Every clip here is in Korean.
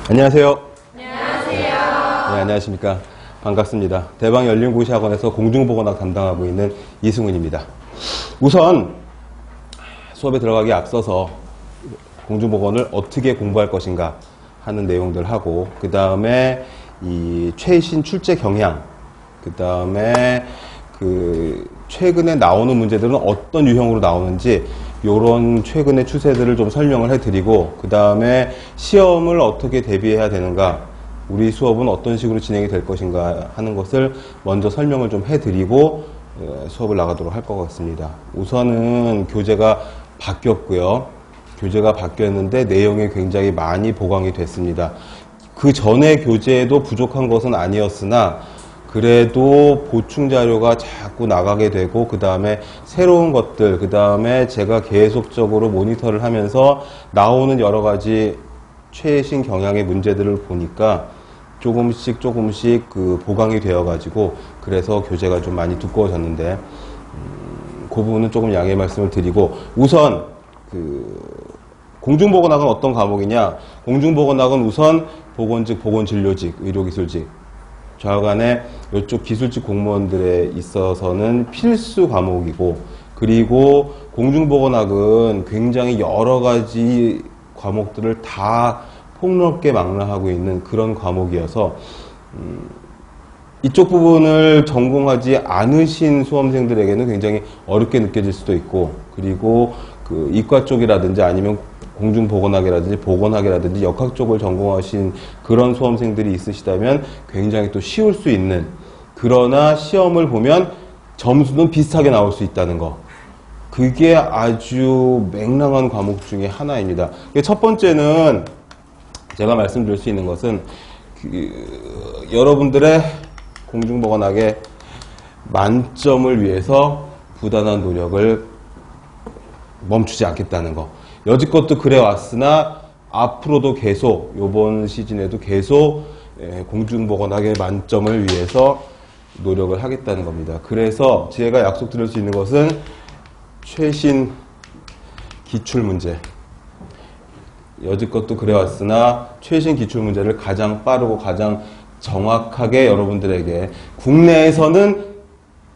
안녕하세요. 안녕하세요. 네, 안녕하십니까. 반갑습니다. 대방열린고시학원에서 공중보건학 담당하고 있는 이승훈입니다. 우선 수업에 들어가기 앞서서 공중보건을 어떻게 공부할 것인가 하는 내용들 하고, 그 다음에 이 최신 출제 경향, 그 다음에 최근에 나오는 문제들은 어떤 유형으로 나오는지 요런 최근의 추세들을 좀 설명을 해드리고, 그 다음에 시험을 어떻게 대비해야 되는가, 우리 수업은 어떤 식으로 진행이 될 것인가 하는 것을 먼저 설명을 좀 해드리고 수업을 나가도록 할 것 같습니다. 우선은 교재가 바뀌었고요. 교재가 바뀌었는데 내용이 굉장히 많이 보강이 됐습니다. 그 전에 교재에도 부족한 것은 아니었으나 그래도 보충 자료가 자꾸 나가게 되고, 그 다음에 새로운 것들, 그 다음에 제가 계속적으로 모니터를 하면서 나오는 여러 가지 최신 경향의 문제들을 보니까 조금씩 보강이 되어가지고, 그래서 교재가 좀 많이 두꺼워졌는데, 그 부분은 조금 양해 말씀을 드리고, 우선 공중보건학은 어떤 과목이냐? 공중보건학은 우선 보건직, 보건진료직, 의료기술직, 좌우간에 이쪽 기술직 공무원들에 있어서는 필수 과목이고, 그리고 공중보건학은 굉장히 여러 가지 과목들을 다 폭넓게 망라하고 있는 그런 과목이어서 이쪽 부분을 전공하지 않으신 수험생들에게는 굉장히 어렵게 느껴질 수도 있고, 그리고 이과 쪽이라든지 아니면 공중보건학이라든지 보건학이라든지 역학 쪽을 전공하신 그런 수험생들이 있으시다면 굉장히 또 쉬울 수 있는, 그러나 시험을 보면 점수는 비슷하게 나올 수 있다는 거, 그게 아주 맹랑한 과목 중에 하나입니다. 첫 번째는 제가 말씀드릴 수 있는 것은 여러분들의 공중보건학의 만점을 위해서 부단한 노력을 멈추지 않겠다는 거. 여지껏도 그래 왔으나 앞으로도 계속, 이번 시즌에도 계속 공중보건학의 만점을 위해서 노력을 하겠다는 겁니다. 그래서 제가 약속드릴 수 있는 것은 최신 기출문제, 여지껏도 그래 왔으나 최신 기출문제를 가장 빠르고 가장 정확하게 여러분들에게, 국내에서는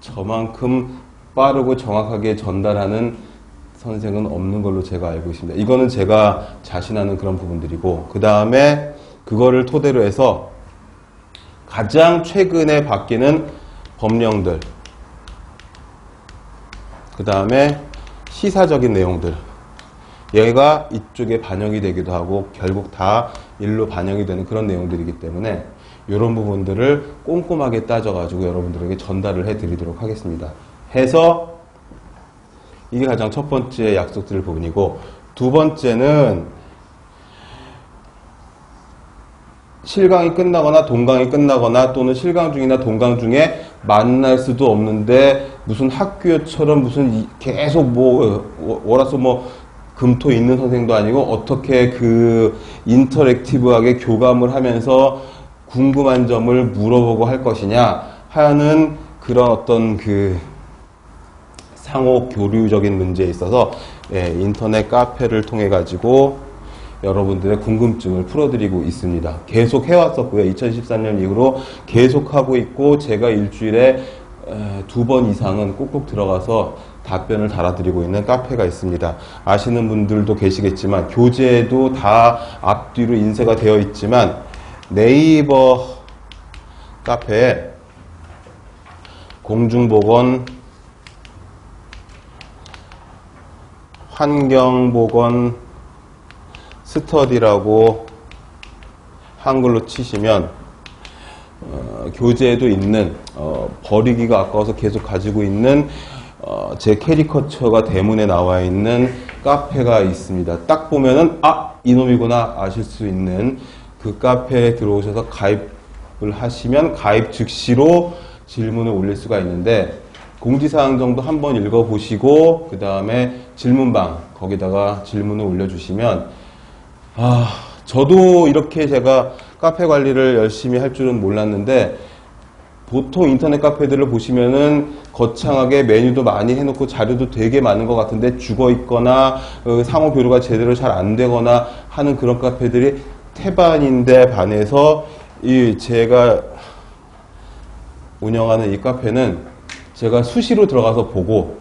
저만큼 빠르고 정확하게 전달하는 선생은 없는 걸로 제가 알고 있습니다. 이거는 제가 자신하는 그런 부분들이고, 그 다음에 그거를 토대로 해서 가장 최근에 바뀌는 법령들, 그 다음에 시사적인 내용들, 얘가 이쪽에 반영이 되기도 하고 결국 다 일로 반영이 되는 그런 내용들이기 때문에 이런 부분들을 꼼꼼하게 따져가지고 여러분들에게 전달을 해드리도록 하겠습니다. 해서 이게 가장 첫 번째 약속드릴 부분이고, 두 번째는 실강이 끝나거나 동강이 끝나거나 또는 실강 중이나 동강 중에 만날 수도 없는데 무슨 학교처럼 무슨 계속 월화수 금토 있는 선생도 아니고 어떻게 인터랙티브하게 교감을 하면서 궁금한 점을 물어보고 할 것이냐 하는 그런 어떤 상호 교류적인 문제에 있어서 인터넷 카페를 통해 가지고 여러분들의 궁금증을 풀어드리고 있습니다. 계속 해왔었고요. 2013년 이후로 계속 하고 있고, 제가 일주일에 2번 이상은 꼭꼭 들어가서 답변을 달아드리고 있는 카페가 있습니다. 아시는 분들도 계시겠지만 교재에도 다 앞뒤로 인쇄가 되어 있지만 네이버 카페에 공중보건, 환경보건 스터디라고 한글로 치시면 교재에도 있는, 버리기가 아까워서 계속 가지고 있는 제 캐리커처가 대문에 나와 있는 카페가 있습니다. 딱 보면은 이놈이구나 아실 수 있는 그 카페에 들어오셔서 가입을 하시면 가입 즉시로 질문을 올릴 수가 있는데, 공지사항 정도 한번 읽어보시고 그 다음에 질문방 거기다가 질문을 올려주시면, 저도 이렇게 제가 카페 관리를 열심히 할 줄은 몰랐는데, 보통 인터넷 카페들을 보시면은 거창하게 메뉴도 많이 해놓고 자료도 되게 많은 것 같은데 죽어 있거나 상호 교류가 제대로 잘 안 되거나 하는 그런 카페들이 태반인데 반해서 제가 운영하는 이 카페는 제가 수시로 들어가서 보고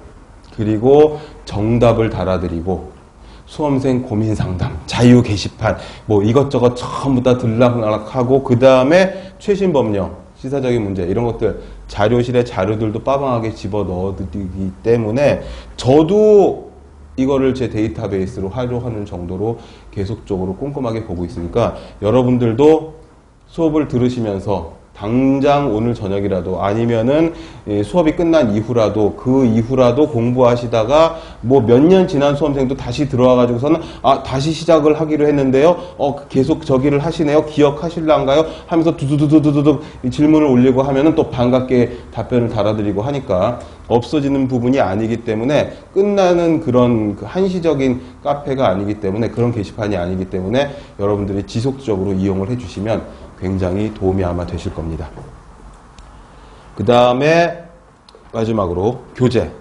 그리고 정답을 달아드리고 수험생 고민 상담, 자유 게시판 뭐 이것저것 전부 다 들락날락하고 그 다음에 최신 법령, 시사적인 문제 이런 것들 자료실에 자료들도 빠방하게 집어넣어드리기 때문에 저도 이거를 제 데이터베이스로 활용하는 정도로 계속적으로 꼼꼼하게 보고 있으니까 여러분들도 수업을 들으시면서 당장 오늘 저녁이라도 아니면은 수업이 끝난 이후라도 그 이후라도 공부하시다가 뭐 몇 년 지난 수험생도 다시 들어와 가지고서는 다시 시작을 하기로 했는데요. 계속 저기를 하시네요. 기억하실란가요? 하면서 두두두두두두 질문을 올리고 하면은 또 반갑게 답변을 달아드리고 하니까 없어지는 부분이 아니기 때문에 끝나는 그런 한시적인 카페가 아니기 때문에 그런 게시판이 아니기 때문에 여러분들이 지속적으로 이용을 해주시면 굉장히 도움이 아마 되실 겁니다. 그 다음에 마지막으로 교재.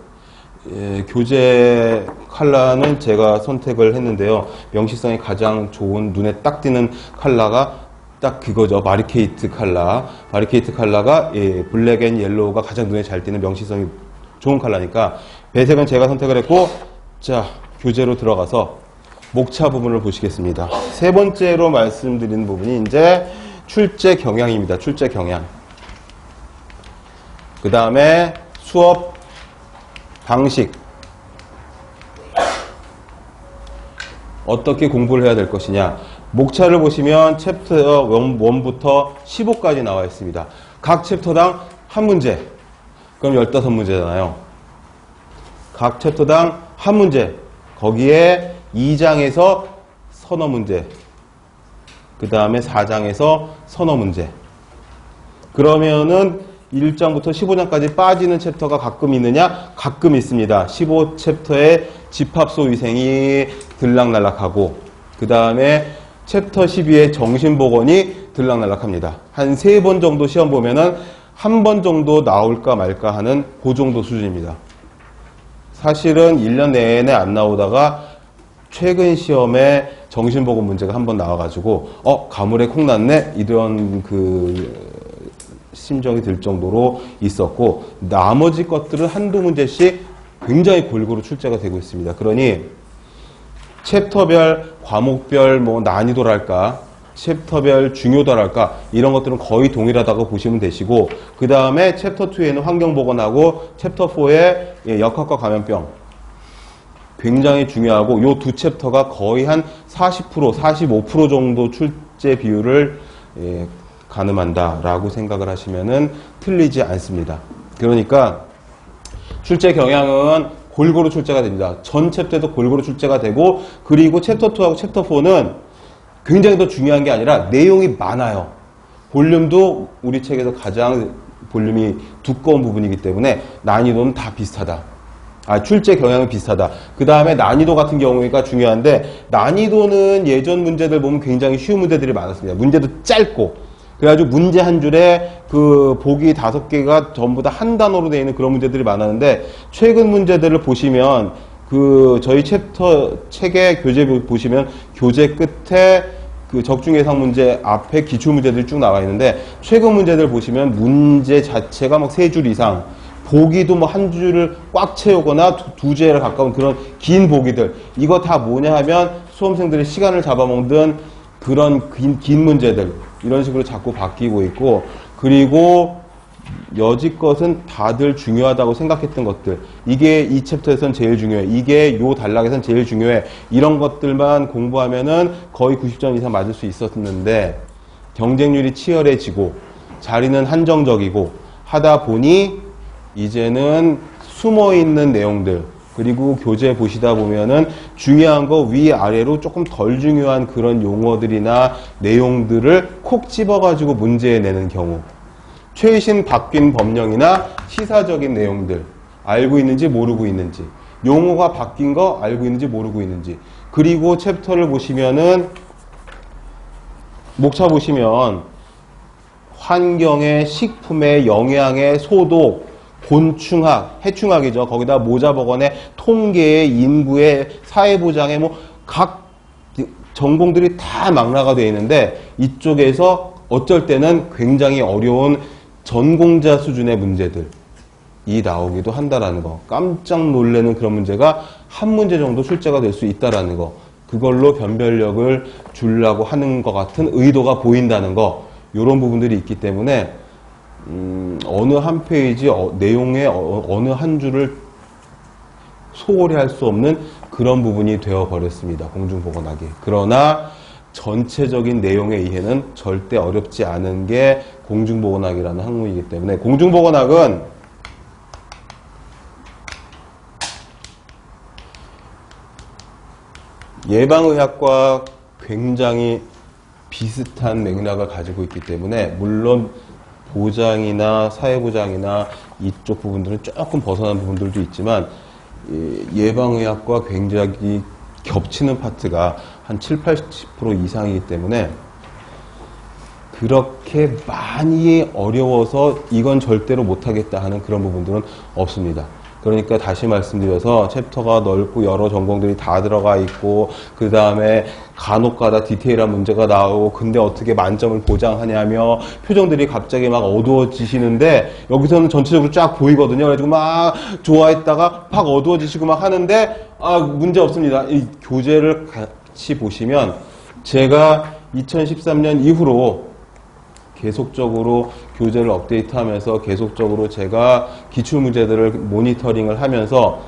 교재 컬러는 제가 선택을 했는데요. 명시성이 가장 좋은 눈에 딱 띄는 컬러가 딱 그거죠. 바리케이트 컬러. 바리케이트 컬러가 블랙 앤 옐로우가 가장 눈에 잘 띄는 명시성이 좋은 컬러니까 배색은 제가 선택을 했고 자 교재로 들어가서 목차 부분을 보시겠습니다. 세 번째로 말씀드리는 부분이 이제 출제 경향입니다. 출제 경향. 그 다음에 수업 방식. 어떻게 공부를 해야 될 것이냐. 목차를 보시면 챕터 1부터 15까지 나와 있습니다. 각 챕터당 한 문제. 그럼 15문제잖아요. 각 챕터당 한 문제. 거기에 2장에서 서너 문제. 그 다음에 4장에서 서너 문제. 그러면은 1장부터 15장까지 빠지는 챕터가 가끔 있느냐? 가끔 있습니다. 15챕터에 집합소 위생이 들락날락하고 그 다음에 챕터 12에 정신보건이 들락날락합니다. 한 3번 정도 시험 보면은 한 번 정도 나올까 말까 하는 그 정도 수준입니다. 사실은 1년 내내 안 나오다가 최근 시험에 정신보건 문제가 한번 나와가지고 가물에 콩 났네 이런 심정이 들 정도로 있었고 나머지 것들은 한두 문제씩 굉장히 골고루 출제가 되고 있습니다. 그러니 챕터별, 과목별 난이도랄까 챕터별 중요도랄까 이런 것들은 거의 동일하다고 보시면 되시고 그 다음에 챕터 2에는 환경보건하고 챕터 4에 역학과 감염병 굉장히 중요하고 요 두 챕터가 거의 한 40%, 45% 정도 출제 비율을 가늠한다라고 생각을 하시면은 틀리지 않습니다. 그러니까 출제 경향은 골고루 출제가 됩니다. 전 챕터에도 골고루 출제가 되고 그리고 챕터 2하고 챕터 4는 굉장히 더 중요한 게 아니라 내용이 많아요. 볼륨도 우리 책에서 가장 볼륨이 두꺼운 부분이기 때문에 난이도는 다 비슷하다. 출제 경향은 비슷하다. 그 다음에 난이도 같은 경우가 중요한데 난이도는 예전 문제들 보면 굉장히 쉬운 문제들이 많았습니다. 문제도 짧고 그래가지고 문제 한 줄에 그 보기 5개가 전부 다 한 단어로 되어 있는 그런 문제들이 많았는데 최근 문제들을 보시면 저희 챕터 책의 교재 보시면 교재 끝에 그 적중 예상 문제 앞에 기출 문제들이 쭉 나와 있는데 최근 문제들 보시면 문제 자체가 막 3줄 이상 보기도 한 줄을 꽉 채우거나 두 줄에 가까운 그런 긴 보기들 이거 다 뭐냐 하면 수험생들의 시간을 잡아먹는 그런 긴 문제들 이런 식으로 자꾸 바뀌고 있고 그리고 여지껏은 다들 중요하다고 생각했던 것들 이게 이 챕터에선 제일 중요해 이게 요 단락에선 제일 중요해 이런 것들만 공부하면은 거의 90점 이상 맞을 수 있었는데 경쟁률이 치열해지고 자리는 한정적이고 하다 보니 이제는 숨어있는 내용들 그리고 교재 보시다 보면은 중요한 거 위아래로 조금 덜 중요한 그런 용어들이나 내용들을 콕 집어가지고 문제에 내는 경우 최신 바뀐 법령이나 시사적인 내용들 알고 있는지 모르고 있는지 용어가 바뀐 거 알고 있는지 모르고 있는지 그리고 챕터를 보시면은 목차 보시면 환경의 식품의 영양의 소독 곤충학, 해충학이죠. 거기다 모자보건의 통계의 인구의 사회보장의 각 전공들이 다 망라가 되어 있는데 이쪽에서 어쩔 때는 굉장히 어려운 전공자 수준의 문제들이 나오기도 한다라는 거. 깜짝 놀라는 그런 문제가 한 문제 정도 출제가 될 수 있다라는 거. 그걸로 변별력을 주려고 하는 것 같은 의도가 보인다는 거. 이런 부분들이 있기 때문에 어느 한 페이지 내용의 어느 한 줄을 소홀히 할 수 없는 그런 부분이 되어버렸습니다. 공중보건학이. 그러나 전체적인 내용의 이해는 절대 어렵지 않은 게 공중보건학이라는 학문이기 때문에 공중보건학은 예방의학과 굉장히 비슷한 맥락을 가지고 있기 때문에 물론 보장이나 사회보장이나 이쪽 부분들은 조금 벗어난 부분들도 있지만 예방의학과 굉장히 겹치는 파트가 한 7, 80% 이상이기 때문에 그렇게 많이 어려워서 이건 절대로 못하겠다 하는 그런 부분들은 없습니다. 그러니까 다시 말씀드려서 챕터가 넓고 여러 전공들이 다 들어가 있고 그 다음에 간혹가다 디테일한 문제가 나오고 근데 어떻게 만점을 보장하냐며 표정들이 갑자기 막 어두워지시는데 여기서는 전체적으로 쫙 보이거든요. 그래가지고 막 좋아했다가 팍 어두워지시고 막 하는데 문제 없습니다. 이 교재를 같이 보시면 제가 2013년 이후로 계속적으로 교재를 업데이트하면서 계속적으로 제가 기출문제들을 모니터링을 하면서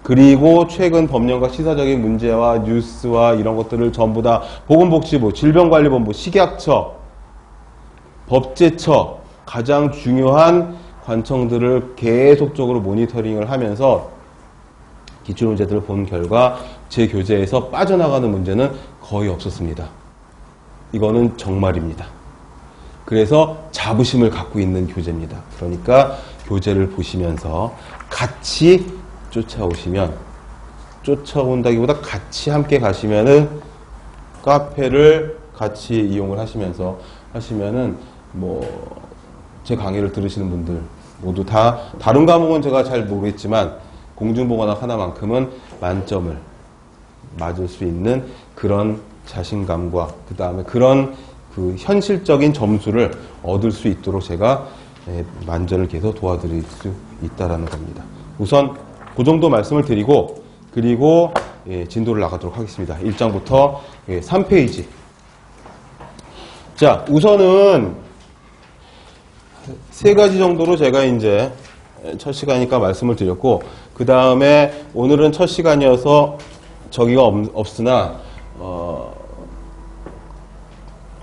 그리고 최근 법령과 시사적인 문제와 뉴스와 이런 것들을 전부 다 보건복지부, 질병관리본부, 식약처, 법제처 가장 중요한 관청들을 계속적으로 모니터링을 하면서 기출문제들을 본 결과 제 교재에서 빠져나가는 문제는 거의 없었습니다. 이거는 정말입니다. 그래서 자부심을 갖고 있는 교재입니다. 그러니까 교재를 보시면서 같이 쫓아온다기보다 같이 함께 가시면은 카페를 같이 이용을 하시면은 제 강의를 들으시는 분들 모두 다 다른 과목은 제가 잘 모르겠지만 공중보건학 하나만큼은 만점을 맞을 수 있는 그런 자신감과 그 다음에 그런 그 현실적인 점수를 얻을 수 있도록 제가 만전을 기해서 도와드릴 수 있다라는 겁니다. 우선 그 정도 말씀을 드리고 그리고 진도를 나가도록 하겠습니다. 1장부터 3페이지. 자, 우선은 세 가지 정도로 제가 이제 첫 시간이니까 말씀을 드렸고 그 다음에 오늘은 첫 시간이어서 저기가 없으나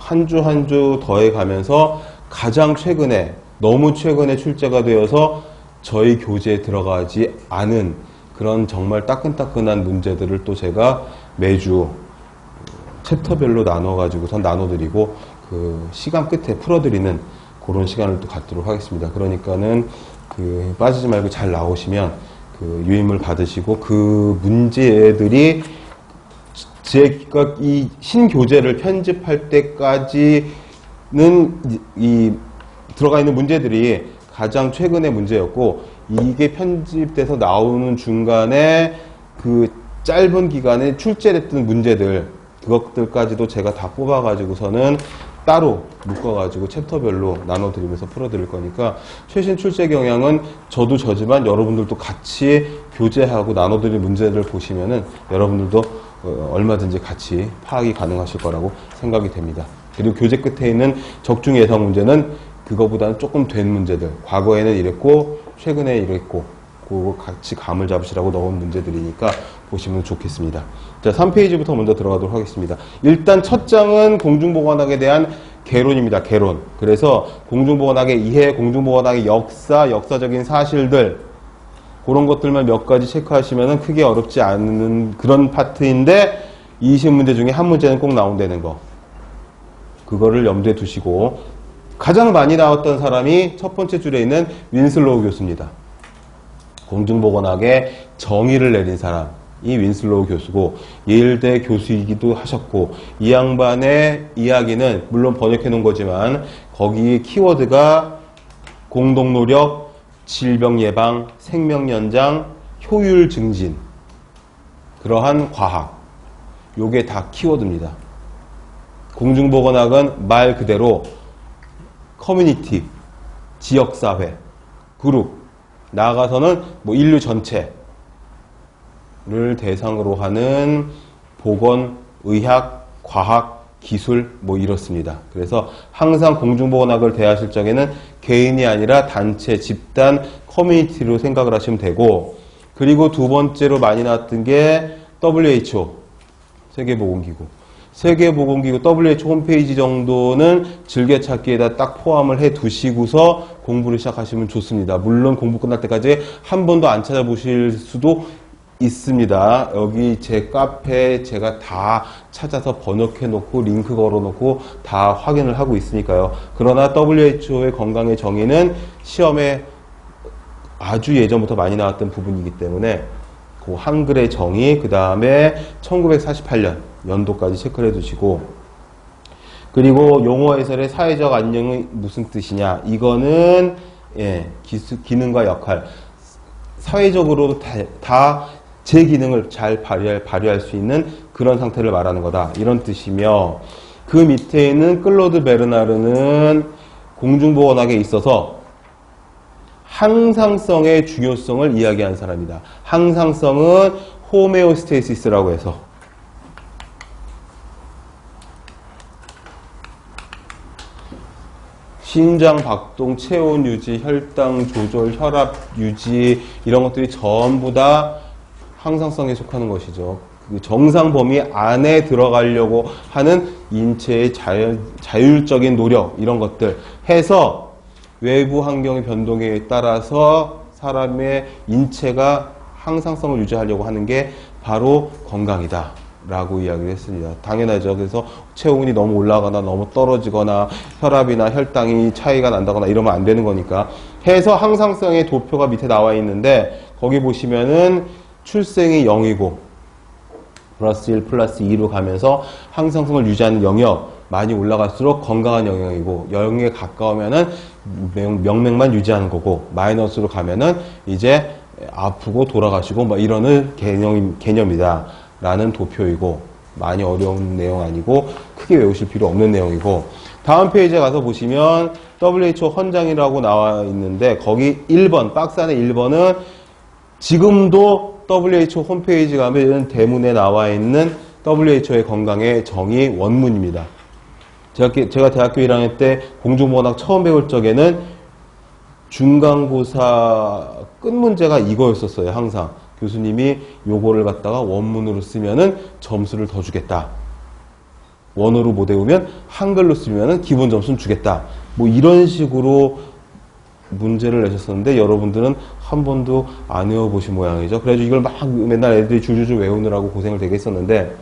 한 주 한 주 더해가면서 가장 너무 최근에 출제가 되어서 저희 교재에 들어가지 않은 그런 정말 따끈따끈한 문제들을 또 제가 매주 챕터별로 나눠가지고선 나눠드리고 그 시간 끝에 풀어드리는 그런 시간을 또 갖도록 하겠습니다. 그러니까는 빠지지 말고 잘 나오시면 유임을 받으시고 그 문제들이 제가 이 신교재를 편집할 때까지는 들어가 있는 문제들이 가장 최근의 문제였고 이게 편집돼서 나오는 중간에 그 짧은 기간에 출제됐던 문제들 그것들까지도 제가 다 뽑아가지고서는 따로 묶어가지고 챕터별로 나눠드리면서 풀어드릴 거니까 최신 출제 경향은 저도 저지만 여러분들도 같이 교재하고 나눠드릴 문제들을 보시면은 여러분들도 얼마든지 같이 파악이 가능하실 거라고 생각이 됩니다. 그리고 교재 끝에 있는 적중 예상 문제는 그거보다는 조금 된 문제들, 과거에는 이랬고 최근에 이랬고 그거 같이 감을 잡으시라고 넣은 문제들이니까 보시면 좋겠습니다. 자, 3페이지부터 먼저 들어가도록 하겠습니다. 일단 첫 장은 공중보건학에 대한 개론입니다. 개론. 그래서 공중보건학의 이해, 공중보건학의 역사적인 사실들 그런 것들만 몇 가지 체크하시면 크게 어렵지 않은 그런 파트인데 20문제 중에 한 문제는 꼭 나온다는 거. 그거를 염두에 두시고 가장 많이 나왔던 사람이 첫 번째 줄에 있는 윈슬로우 교수입니다. 공중보건학의 정의를 내린 사람이 윈슬로우 교수고 예일대 교수이기도 하셨고 이 양반의 이야기는 물론 번역해 놓은 거지만 거기 키워드가 공동노력, 질병 예방, 생명 연장, 효율 증진 그러한 과학 요게 다 키워드입니다. 공중보건학은 말 그대로 커뮤니티, 지역사회, 그룹, 나아가서는 뭐 인류 전체를 대상으로 하는 보건, 의학, 과학, 기술 뭐 이렇습니다. 그래서 항상 공중보건학을 대하실 적에는 개인이 아니라 단체, 집단, 커뮤니티로 생각을 하시면 되고, 그리고 두 번째로 많이 나왔던 게 WHO, 세계보건기구. 세계보건기구 WHO 홈페이지 정도는 즐겨찾기에다 딱 포함을 해 두시고서 공부를 시작하시면 좋습니다. 물론 공부 끝날 때까지 한 번도 안 찾아보실 수도 있습니다. 여기 제 카페에 제가 다 찾아서 번역해 놓고 링크 걸어 놓고 다 확인을 하고 있으니까요. 그러나 WHO의 건강의 정의는 시험에 아주 예전부터 많이 나왔던 부분이기 때문에 그 한글의 정의, 그 다음에 1948년 연도까지 체크를 해두시고, 그리고 용어 해설의 사회적 안녕이 무슨 뜻이냐, 이거는 기능과 역할, 사회적으로 다 제 기능을 잘 발휘할 수 있는 그런 상태를 말하는 거다, 이런 뜻이며, 그 밑에 있는 클로드 베르나르는 공중보건학에 있어서 항상성의 중요성을 이야기한 사람이다. 항상성은 호메오스테시스라고 해서 심장 박동, 체온 유지, 혈당 조절, 혈압 유지, 이런 것들이 전부 다 항상성에 속하는 것이죠. 그 정상 범위 안에 들어가려고 하는 인체의 자율적인 노력, 이런 것들 해서 외부 환경의 변동에 따라서 사람의 인체가 항상성을 유지하려고 하는 게 바로 건강이다 라고 이야기를 했습니다. 당연하죠. 그래서 체온이 너무 올라가거나 너무 떨어지거나 혈압이나 혈당이 차이가 난다거나 이러면 안 되는 거니까 해서 항상성의 도표가 밑에 나와 있는데, 거기 보시면은 출생이 0이고 플러스 1 플러스 2로 가면서 항상성을 유지하는 영역 많이 올라갈수록 건강한 영역이고, 0에 가까우면은 명맥만 유지하는 거고, 마이너스로 가면은 이제 아프고 돌아가시고 뭐 이러는 개념이다 라는 도표이고, 많이 어려운 내용 아니고 크게 외우실 필요 없는 내용이고, 다음 페이지에 가서 보시면 WHO 헌장이라고 나와 있는데, 거기 1번 박스 안에 1번은 지금도 WHO 홈페이지 가면 대문에 나와 있는 WHO의 건강의 정의 원문입니다. 제가 대학교 1학년 때 공중보건학 처음 배울 적에는 중간고사 끝 문제가 이거였었어요. 항상 교수님이 요거를 갖다가 원문으로 쓰면은 점수를 더 주겠다, 원어로 못 외우면 한글로 쓰면은 기본 점수는 주겠다, 뭐 이런 식으로 문제를 내셨었는데, 여러분들은 한 번도 안 외워보신 모양이죠. 그래가지고 이걸 막 맨날 애들이 줄줄줄 외우느라고 고생을 되게 했었는데,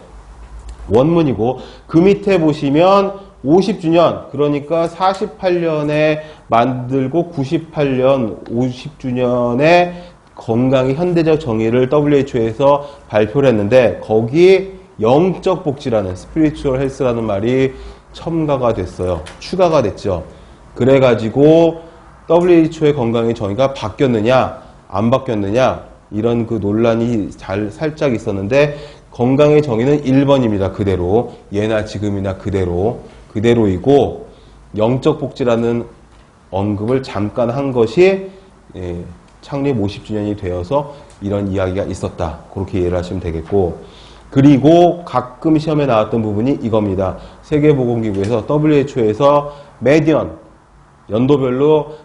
원문이고, 그 밑에 보시면 50주년, 그러니까 48년에 만들고 98년 50주년에 건강의 현대적 정의를 WHO에서 발표를 했는데, 거기 영적 복지라는 스피리추얼 헬스라는 말이 첨가가 됐어요. 추가가 됐죠. 그래가지고 WHO의 건강의 정의가 바뀌었느냐 안 바뀌었느냐 이런 그 논란이 살짝 있었는데, 건강의 정의는 1번입니다. 그대로, 예나 지금이나 그대로이고, 영적 복지라는 언급을 잠깐 한 것이 창립 50주년이 되어서 이런 이야기가 있었다, 그렇게 이해를 하시면 되겠고, 그리고 가끔 시험에 나왔던 부분이 이겁니다. 세계보건기구에서 WHO에서 매년 연도별로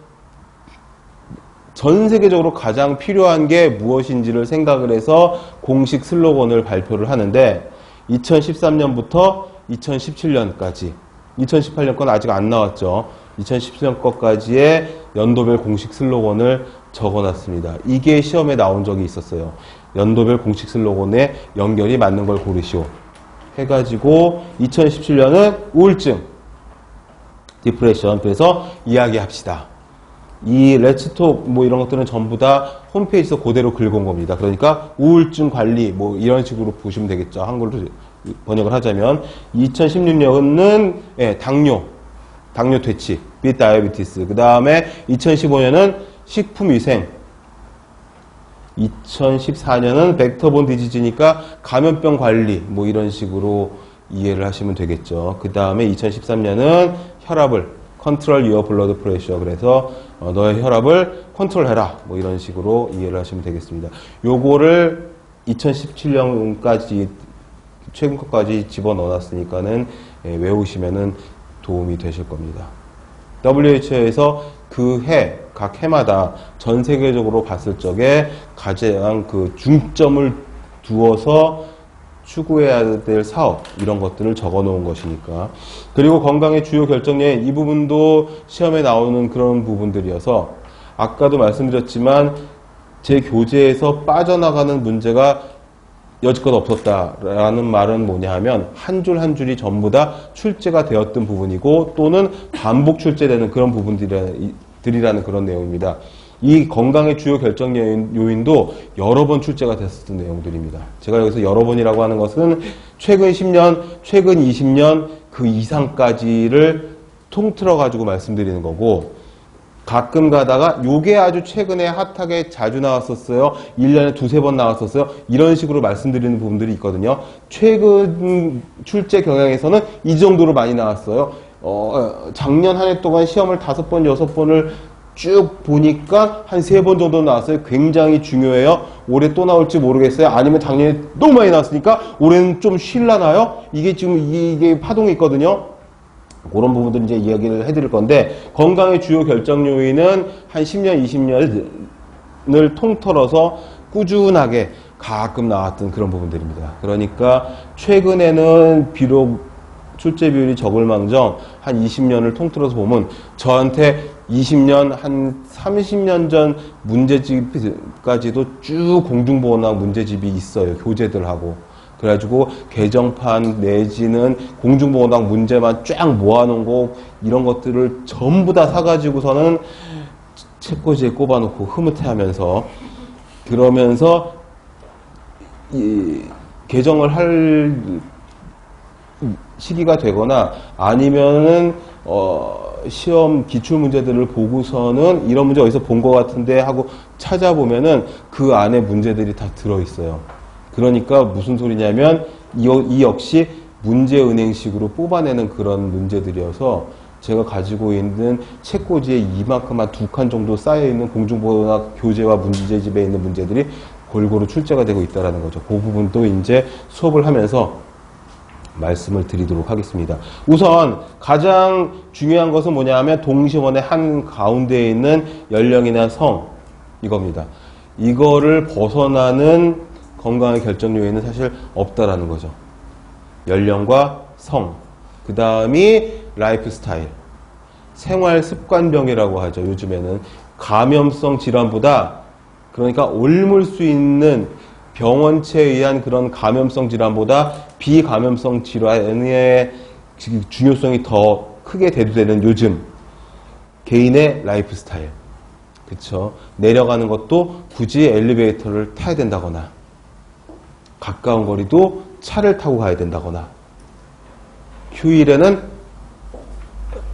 전 세계적으로 가장 필요한 게 무엇인지를 생각을 해서 공식 슬로건을 발표를 하는데, 2013년부터 2017년까지, 2018년 건 아직 안 나왔죠. 2017년 것까지의 연도별 공식 슬로건을 적어놨습니다. 이게 시험에 나온 적이 있었어요. 연도별 공식 슬로건에 연결이 맞는 걸 고르시오 해가지고, 2017년은 우울증, 디프레션, 그래서 이야기합시다. 이 렛츠톡 뭐 이런 것들은 전부 다 홈페이지에서 그대로 긁어온 겁니다. 그러니까 우울증 관리 뭐 이런 식으로 보시면 되겠죠. 한글로 번역을 하자면, 2016년은 당뇨 퇴치, with diabetes. 그 다음에 2015년은 식품위생, 2014년은 벡터본 디지즈니까 감염병 관리 뭐 이런 식으로 이해를 하시면 되겠죠. 그 다음에 2013년은 혈압을 컨트롤 유어 블러드 프레셔, 그래서 너의 혈압을 컨트롤해라, 뭐 이런 식으로 이해를 하시면 되겠습니다. 요거를 2017년까지 최근 것까지 집어넣어놨으니까는 외우시면은 도움이 되실 겁니다. WHO에서 그 해, 각 해마다 전 세계적으로 봤을 적에 가장 그 중점을 두어서 추구해야 될 사업, 이런 것들을 적어 놓은 것이니까. 그리고 건강의 주요 결정에 이 부분도 시험에 나오는 그런 부분들이어서, 아까도 말씀드렸지만 제 교재에서 빠져나가는 문제가 여지껏 없었다라는 말은 뭐냐 하면 한 줄 한 줄이 전부 다 출제가 되었던 부분이고 또는 반복 출제되는 그런 부분들이라는 그런 내용입니다. 이 건강의 주요 결정 요인도 여러 번 출제가 됐었던 내용들입니다. 제가 여기서 여러 번이라고 하는 것은 최근 10년, 최근 20년 그 이상까지를 통틀어 가지고 말씀드리는 거고, 가끔 가다가 요게 아주 최근에 핫하게 자주 나왔었어요. 1년에 두세 번 나왔었어요. 이런 식으로 말씀드리는 부분들이 있거든요. 최근 출제 경향에서는 이 정도로 많이 나왔어요. 작년 한 해 동안 시험을 5번, 6번을 쭉 보니까 한 3번 정도 나왔어요. 굉장히 중요해요. 올해 또 나올지 모르겠어요. 아니면 작년에 너무 많이 나왔으니까 올해는 좀 쉴라나요? 이게 지금 이게 파동이 있거든요. 그런 부분들 이제 이야기를 해드릴 건데, 건강의 주요 결정 요인은 한 10년, 20년을 통틀어서 꾸준하게 가끔 나왔던 그런 부분들입니다. 그러니까 최근에는 비록 출제 비율이 적을망정 한 20년을 통틀어서 보면 저한테 20년, 한 30년 전 문제집까지도 쭉 공중보건학 문제집이 있어요. 교재들하고. 그래가지고 개정판 내지는 공중보건학 문제만 쫙 모아놓은 거, 이런 것들을 전부 다 사가지고서는 책꽂이에 꼽아놓고 흐뭇해하면서, 그러면서 이 개정을 할 시기가 되거나 아니면은 시험 기출문제들을 보고서는 이런 문제 어디서 본 것 같은데 하고 찾아보면은 그 안에 문제들이 다 들어있어요. 그러니까 무슨 소리냐면 이 역시 문제은행식으로 뽑아내는 그런 문제들이어서 제가 가지고 있는 책꽂이에 이만큼 한 2칸 정도 쌓여있는 공중보건학 교재와 문제집에 있는 문제들이 골고루 출제가 되고 있다는 거죠. 그 부분도 이제 수업을 하면서 말씀을 드리도록 하겠습니다. 우선 가장 중요한 것은 뭐냐 하면 동시원의 한 가운데에 있는 연령이나 성, 이겁니다. 이거를 벗어나는 건강의 결정 요인은 사실 없다라는 거죠. 연령과 성, 그 다음이 라이프 스타일, 생활 습관병이라고 하죠. 요즘에는 감염성 질환보다, 그러니까 옮을 수 있는 병원체에 의한 그런 감염성 질환보다 비감염성 질환의 중요성이 더 크게 대두되는 요즘, 개인의 라이프 스타일, 그쵸? 내려가는 것도 굳이 엘리베이터를 타야 된다거나, 가까운 거리도 차를 타고 가야 된다거나, 휴일에는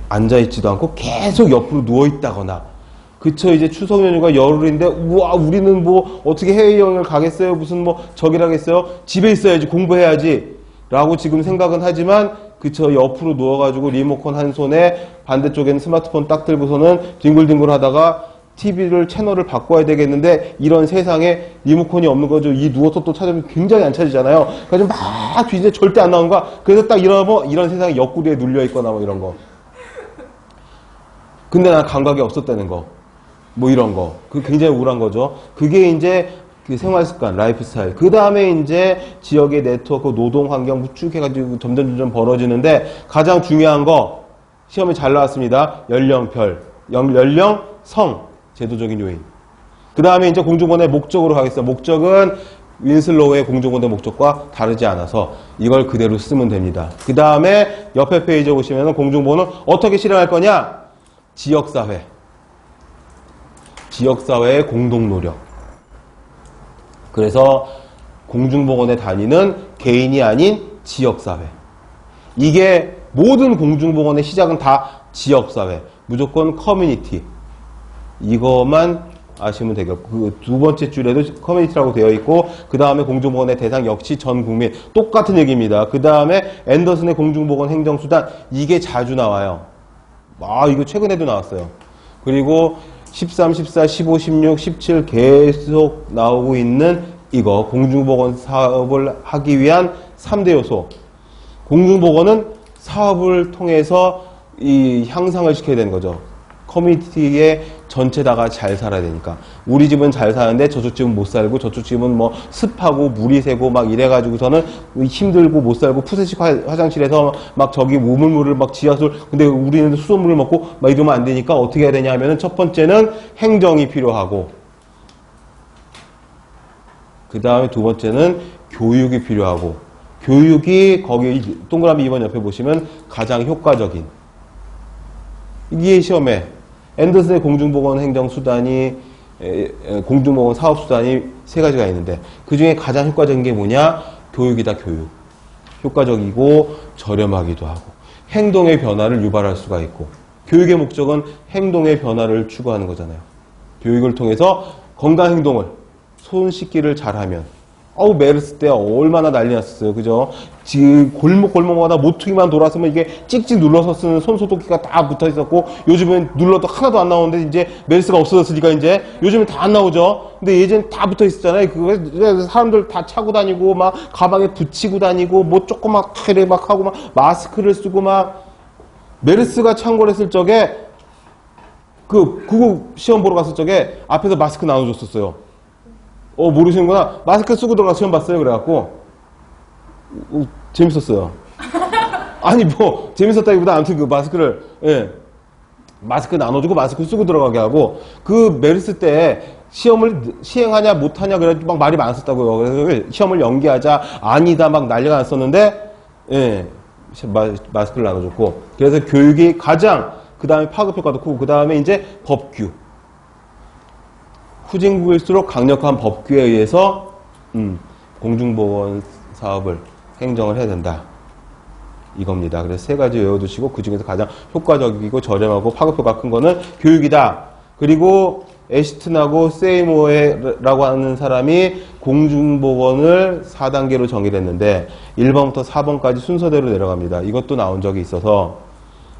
앉아있지도 않고 계속 옆으로 누워있다거나, 그쵸, 이제 추석 연휴가 열흘인데, 우와, 우리는 뭐, 어떻게 해외여행을 가겠어요? 무슨 뭐, 저기를 하겠어요? 집에 있어야지, 공부해야지. 라고 지금 생각은 하지만, 그쵸, 옆으로 누워가지고 리모컨 한 손에 반대쪽에는 스마트폰 딱 들고서는 뒹굴뒹굴 하다가 TV를, 채널을 바꿔야 되겠는데, 이런 세상에 리모컨이 없는 거죠. 이 누워서 또 찾으면 굉장히 안 찾으잖아요. 그래서 막 뒤지는데 절대 안 나오는 거야. 그래서 딱 일어나면 이런 세상에 옆구리에 눌려있거나 뭐 이런 거. 근데 난 감각이 없었다는 거. 뭐 이런 거. 그게 굉장히 우울한 거죠. 그게 이제 그 생활 습관, 라이프 스타일. 그 다음에 이제 지역의 네트워크, 노동 환경 쭉 해가지고 점점 벌어지는데, 가장 중요한 거, 시험에 잘 나왔습니다. 연령별, 연령, 성, 제도적인 요인. 그 다음에 이제 공중보건의 목적으로 가겠습니다. 목적은 윈슬로우의 공중보건의 목적과 다르지 않아서 이걸 그대로 쓰면 됩니다. 그 다음에 옆에 페이지에 보시면 공중보건은 어떻게 실행할 거냐? 지역사회. 지역사회의 공동노력. 그래서 공중보건에 다니는 개인이 아닌 지역사회. 이게 모든 공중보건의 시작은 다 지역사회. 무조건 커뮤니티. 이것만 아시면 되겠고, 그 두 번째 줄에도 커뮤니티라고 되어 있고, 그 다음에 공중보건의 대상 역시 전 국민. 똑같은 얘기입니다. 그 다음에 앤더슨의 공중보건 행정수단, 이게 자주 나와요. 이거 최근에도 나왔어요. 그리고 13, 14, 15, 16, 17 계속 나오고 있는 이거, 공중보건 사업을 하기 위한 3대 요소. 공중보건은 사업을 통해서 이 향상을 시켜야 되는 거죠. 커뮤니티의 전체 다가 잘 살아야 되니까. 우리 집은 잘 사는데 저쪽 집은 못 살고, 저쪽 집은 뭐 습하고 물이 새고 막 이래가지고서는 힘들고 못 살고, 푸세식 화장실에서 막 저기 우물물을 막 지하수, 근데 우리는 수돗물을 먹고 막 이러면 안 되니까 어떻게 해야 되냐 하면은 첫 번째는 행정이 필요하고, 그 다음에 두 번째는 교육이 필요하고, 교육이 거기 동그라미 2번 옆에 보시면 가장 효과적인, 이게 시험에 앤더슨의 공중보건 행정수단이, 공중보건 사업수단이 세 가지가 있는데, 그 중에 가장 효과적인 게 뭐냐? 교육이다, 교육. 효과적이고 저렴하기도 하고, 행동의 변화를 유발할 수가 있고, 교육의 목적은 행동의 변화를 추구하는 거잖아요. 교육을 통해서 건강 행동을, 손 씻기를 잘하면, 메르스 때 얼마나 난리 났었어요. 그죠? 지금 골목마다 모퉁이만 돌았으면 이게 찍찍 눌러서 쓰는 손소독기가 다 붙어 있었고, 요즘은 눌러도 하나도 안 나오는데, 이제 메르스가 없어졌으니까 이제 요즘은 다 안 나오죠? 근데 예전에 다 붙어 있었잖아요. 그거 사람들 다 차고 다니고, 막 가방에 붙이고 다니고, 뭐 조그맣게 막 하고, 막 마스크를 쓰고, 막 메르스가 창궐했을 적에, 국어 시험 보러 갔을 적에 앞에서 마스크 나눠줬었어요. 모르시는구나. 마스크 쓰고 들어가서 시험 봤어요. 그래갖고 재밌었어요. 아니 뭐 재밌었다기보다 아무튼 그 마스크를 마스크 나눠주고 마스크 쓰고 들어가게 하고, 그 메르스 때 시험을 시행하냐 못하냐 그래가지고 막 말이 많았었다고요. 그래서 시험을 연기하자 아니다 막 난리가 났었는데 마스크를 나눠줬고, 그래서 교육이 가장, 그 다음에 파급 효과도 크고, 그 다음에 이제 법규, 후진국일수록 강력한 법규에 의해서 공중보건 사업을 행정을 해야 된다, 이겁니다. 그래서 세 가지 외워두시고, 그 중에서 가장 효과적이고 저렴하고 파급효과 큰 거는 교육이다. 그리고 애시튼하고 세이모어라고 하는 사람이 공중보건을 4단계로 정의를 했는데 1번부터 4번까지 순서대로 내려갑니다. 이것도 나온 적이 있어서,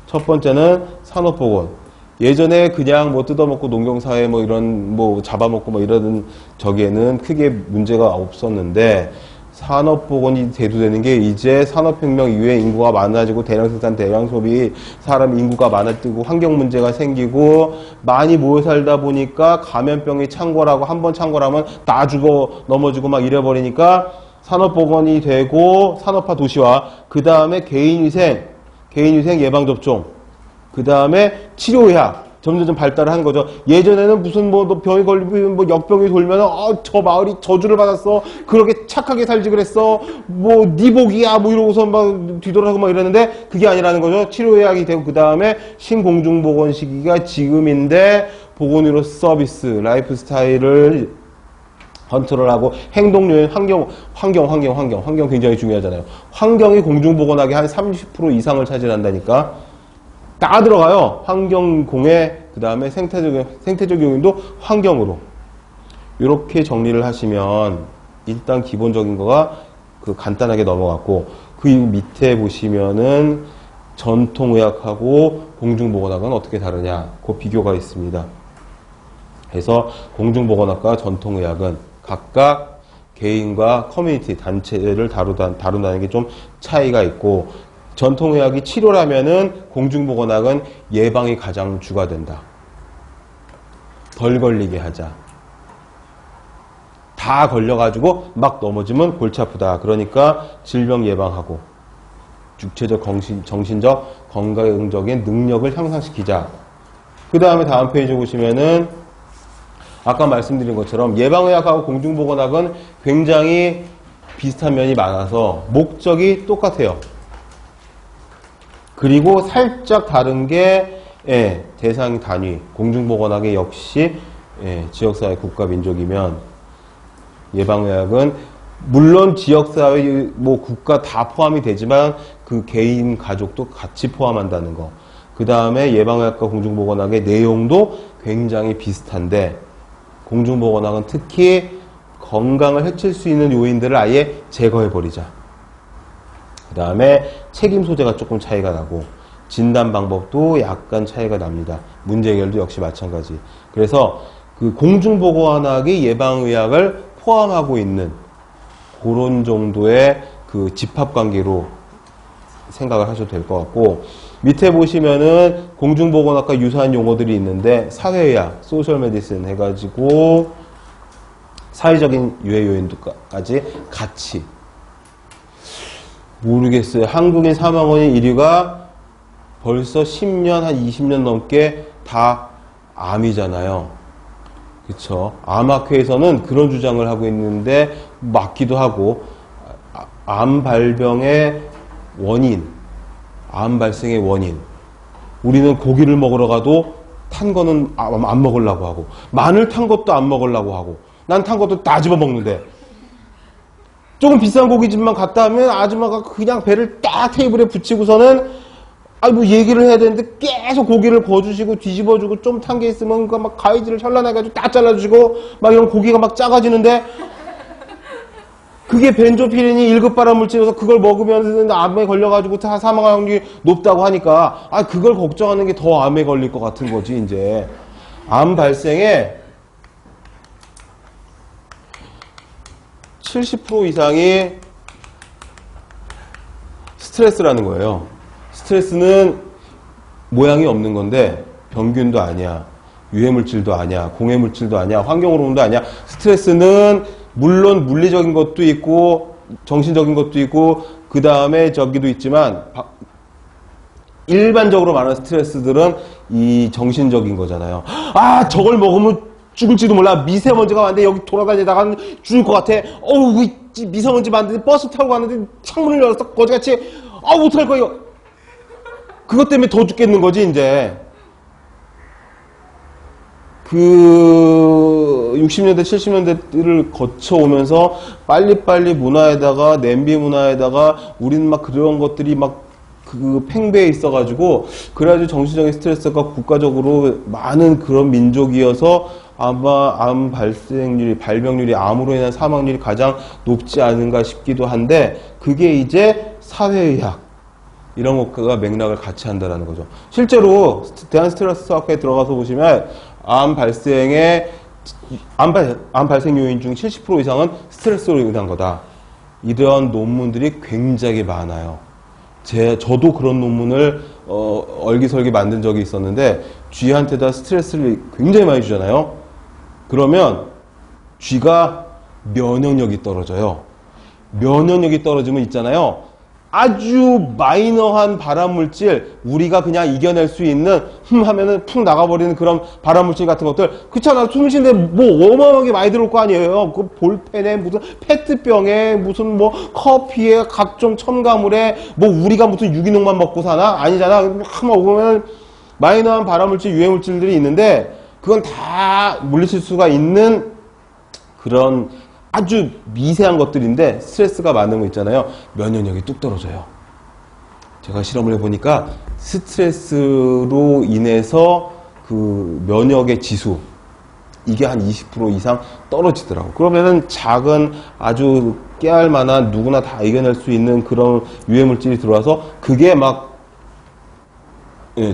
첫 번째는 산업보건. 예전에 그냥 뭐 뜯어먹고 농경사회 뭐 이런 뭐 잡아먹고 뭐 이런 저기에는 크게 문제가 없었는데, 산업보건이 대두되는 게 이제 산업혁명 이후에 인구가 많아지고 대량 생산, 대량 소비, 사람 인구가 많아지고 환경 문제가 생기고 많이 모여 살다 보니까 감염병이 창궐하고, 한 번 창궐하면 다 죽어 넘어지고 막 이래버리니까 산업보건이 되고, 산업화 도시화, 그 다음에 개인위생 예방접종, 그 다음에 치료의학, 점점 발달을 하는 거죠. 예전에는 무슨 뭐 병이 걸리고 뭐 역병이 돌면은 저 마을이 저주를 받았어, 그렇게 착하게 살지 그랬어, 뭐 네 복이야 뭐 이러고서 막 뒤돌아가고 막 이랬는데, 그게 아니라는 거죠. 치료의학이 되고, 그 다음에 신공중보건 시기가 지금인데, 보건의료 서비스, 라이프 스타일을 컨트롤하고, 행동요인 환경 굉장히 중요하잖아요. 환경이 공중보건학의 한 30% 이상을 차지한다니까. 다 들어가요. 환경공해, 그 다음에 생태적 요인도 환경으로. 이렇게 정리를 하시면 일단 기본적인 거가 간단하게 넘어갔고, 그 밑에 보시면은 전통의학하고 공중보건학은 어떻게 다르냐, 그 비교가 있습니다. 그래서 공중보건학과 전통의학은 각각 개인과 커뮤니티, 단체를 다룬다는 게 좀 차이가 있고, 전통의학이 치료라면은 공중보건학은 예방이 가장 주가 된다. 덜 걸리게 하자. 다 걸려가지고 막 넘어지면 골치 아프다. 그러니까 질병 예방하고 육체적, 정신적, 건강적인 능력을 향상시키자. 그 다음에 다음 페이지 보시면은 아까 말씀드린 것처럼 예방의학하고 공중보건학은 굉장히 비슷한 면이 많아서 목적이 똑같아요. 그리고 살짝 다른 게 대상 단위, 공중보건학의 역시 지역사회, 국가, 민족이면, 예방의학은 물론 지역사회, 뭐 국가 다 포함이 되지만 그 개인, 가족도 같이 포함한다는 거. 그 다음에 예방의학과 공중보건학의 내용도 굉장히 비슷한데, 공중보건학은 특히 건강을 해칠 수 있는 요인들을 아예 제거해버리자. 그 다음에 책임 소재가 조금 차이가 나고 진단 방법도 약간 차이가 납니다. 문제 해결도 역시 마찬가지. 그래서 그 공중보건학이 예방의학을 포함하고 있는 그런 정도의 그 집합관계로 생각을 하셔도 될 것 같고, 밑에 보시면은 공중보건학과 유사한 용어들이 있는데 사회의학, 소셜 메디슨 해가지고 사회적인 유해 요인까지 같이. 모르겠어요. 한국인 사망원인 1위가 벌써 10년, 한 20년 넘게 다 암이잖아요. 그쵸? 암학회에서는 그런 주장을 하고 있는데 맞기도 하고, 암 발병의 원인, 암 발생의 원인. 우리는 고기를 먹으러 가도 탄 거는 안 먹으려고 하고, 마늘 탄 것도 안 먹으려고 하고, 난 탄 것도 다 집어먹는데, 조금 비싼 고깃집만 갔다 하면 아줌마가 그냥 배를 딱 테이블에 붙이고서는 뭐 얘기를 해야 되는데 계속 고기를 거주시고 뒤집어주고 좀 탄 게 있으면 그 막 가위질을 현란해가지고 딱 잘라주시고 막 이런 고기가 막 작아지는데, 그게 벤조피렌이 1급 발암물질이어서 그걸 먹으면 암에 걸려가지고 사망할 확률이 높다고 하니까 그걸 걱정하는 게 더 암에 걸릴 것 같은 거지. 이제 암 발생의 70% 이상이 스트레스라는 거예요. 스트레스는 모양이 없는 건데 병균도 아니야, 유해물질도 아니야, 공해물질도 아니야, 환경호르몬도 아니야. 스트레스는 물론 물리적인 것도 있고 정신적인 것도 있고 그 다음에 저기도 있지만 일반적으로 말하는 스트레스들은 이 정신적인 거잖아요. 저걸 먹으면 죽을지도 몰라. 미세먼지가 왔는데 여기 돌아다니다가 죽을 것 같아. 미세먼지 많은데 버스 타고 가는데 창문을 열어서 거지같이 어떡할 거야. 그것 때문에 더 죽겠는 거지. 이제 그 60년대 70년대를 거쳐오면서 빨리빨리 문화에다가 냄비 문화에다가 우리는 막 그런 것들이 막 그 팽배해 있어가지고, 그래가지고 정신적인 스트레스가 국가적으로 많은 그런 민족이어서 아마 암 발생률이, 발병률이, 암으로 인한 사망률이 가장 높지 않은가 싶기도 한데, 그게 이제 사회의학 이런 것과 맥락을 같이 한다는 거죠. 실제로 대한스트레스학회에 들어가서 보시면 암 발생 요인 중 70% 이상은 스트레스로 인한 거다. 이러한 논문들이 굉장히 많아요. 저도 그런 논문을 얼기설기 만든 적이 있었는데, 쥐한테다 스트레스를 굉장히 많이 주잖아요. 그러면 쥐가 면역력이 떨어져요. 면역력이 떨어지면 있잖아요, 아주 마이너한 발암물질, 우리가 그냥 이겨낼 수 있는 하면은 푹 나가버리는 그런 발암물질 같은 것들, 그렇잖아. 숨 쉬는데 뭐 어마어마하게 많이 들어올 거 아니에요. 그 볼펜에 무슨 페트병에 무슨 뭐 커피에 각종 첨가물에 뭐 우리가 무슨 유기농만 먹고 사나? 아니잖아. 한번 오면 마이너한 발암물질, 유해물질들이 있는데 그건 다 물리칠 수가 있는 그런 아주 미세한 것들인데, 스트레스가 많은 거 있잖아요. 면역력이 뚝 떨어져요. 제가 실험을 해보니까 스트레스로 인해서 그 면역의 지수, 이게 한 20% 이상 떨어지더라고. 그러면은 작은 아주 깨알 만한 누구나 다 이겨낼 수 있는 그런 유해물질이 들어와서 그게 막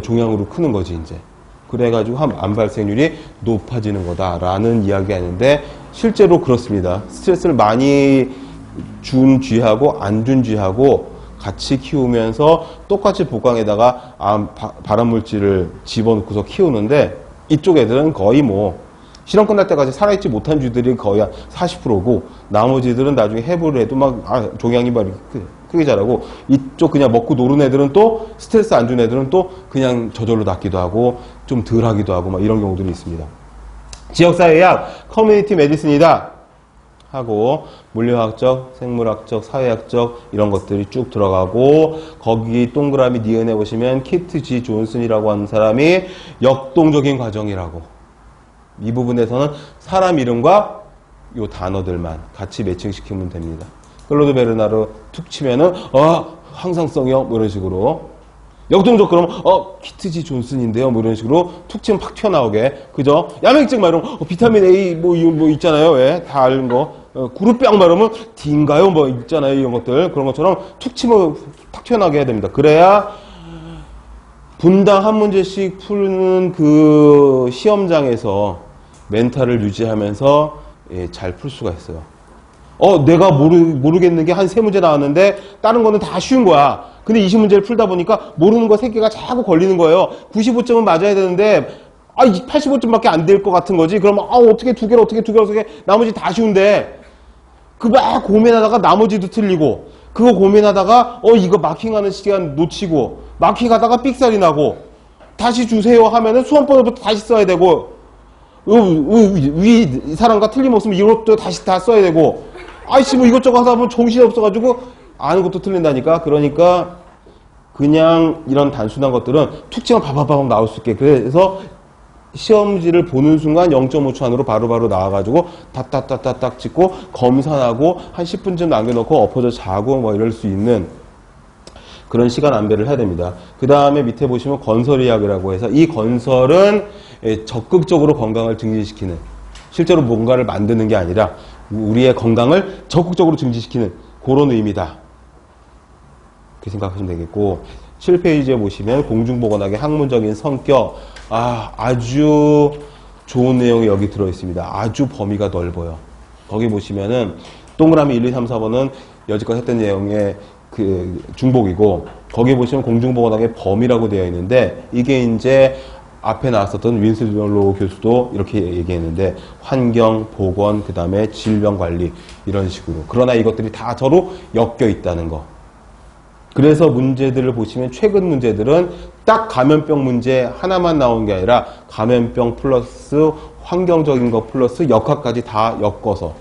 종양으로 크는 거지 이제. 그래가지고 암 발생률이 높아지는 거다라는 이야기 아닌데, 실제로 그렇습니다. 스트레스를 많이 준 쥐하고 안 준 쥐하고 같이 키우면서 똑같이 복강에다가 발암물질을 집어넣고서 키우는데, 이쪽 애들은 거의 뭐 실험 끝날 때까지 살아있지 못한 쥐들이 거의 한 40%고 나머지들은 나중에 해부를 해도 막 종양이 막 이렇게 크게 자라고, 이쪽 그냥 먹고 노는 애들은 또 스트레스 안 준 애들은 또 그냥 저절로 낫기도 하고 좀 덜 하기도 하고 막 이런 경우들이 있습니다. 지역사회학, 커뮤니티 메디슨이다 하고 물리학적, 생물학적, 사회학적 이런 것들이 쭉 들어가고, 거기 동그라미 니은에 보시면 키트 G 존슨이라고 하는 사람이 역동적인 과정이라고, 이 부분에서는 사람 이름과 요 단어들만 같이 매칭시키면 됩니다. 클로드 베르나르 툭 치면은 항상성이요 뭐 이런 식으로. 역동적 그러면 키트지 존슨인데요. 뭐 이런 식으로 툭 치면 팍 튀어나오게. 그죠? 야맹증 말하면 비타민 A 뭐 있잖아요. 예, 다 아는 거. 구루병 말하면 D인가요? 뭐 있잖아요. 이런 것들. 그런 것처럼 툭 치면 탁 튀어나오게 해야 됩니다. 그래야 분당 한 문제씩 푸는 그 시험장에서 멘탈을 유지하면서 잘 풀 수가 있어요. 내가 모르겠는 게 한 3문제 나왔는데 다른 거는 다 쉬운 거야. 근데 20문제를 풀다 보니까 모르는 거 3개가 자꾸 걸리는 거예요. 95점은 맞아야 되는데 85점밖에 안 될 것 같은 거지. 그러면 어떻게 두 개를 어떻게 나머지 다 쉬운데 그 막 고민하다가 나머지도 틀리고 그거 고민하다가 이거 마킹하는 시간 놓치고 마킹하다가 삑살이 나고 다시 주세요 하면은 수험번호부터 다시 써야 되고 위 사람과 틀림없으면 이것도 다시 다 써야 되고 뭐 이것저것 하다 보면 정신이 없어가지고 아는 것도 틀린다니까. 그러니까 그냥 이런 단순한 것들은 툭 치면 바바바박 나올 수 있게. 그래서 시험지를 보는 순간 0.5초 안으로 바로바로 나와가지고 딱딱딱딱딱 찍고 검산하고 한 10분쯤 남겨놓고 엎어져 자고 뭐 이럴 수 있는 그런 시간 안배를 해야 됩니다. 그 다음에 밑에 보시면 건설의학이라고 해서 이 건설은 적극적으로 건강을 증진시키는, 실제로 뭔가를 만드는 게 아니라 우리의 건강을 적극적으로 증진시키는 그런 의미다. 그렇게 생각하시면 되겠고, 7페이지에 보시면 공중보건학의 학문적인 성격, 아주 좋은 내용이 여기 들어있습니다. 아주 범위가 넓어요. 거기 보시면은 동그라미 1, 2, 3, 4번은 여지껏 했던 내용의 그 중복이고, 거기 보시면 공중보건학의 범위라고 되어 있는데, 이게 이제 앞에 나왔었던 윈슬로 교수도 이렇게 얘기했는데, 환경, 보건, 그 다음에 질병관리 이런 식으로. 그러나 이것들이 다 서로 엮여 있다는 거. 그래서 문제들을 보시면 최근 문제들은 딱 감염병 문제 하나만 나온 게 아니라 감염병 플러스 환경적인 거 플러스 역학까지 다 엮어서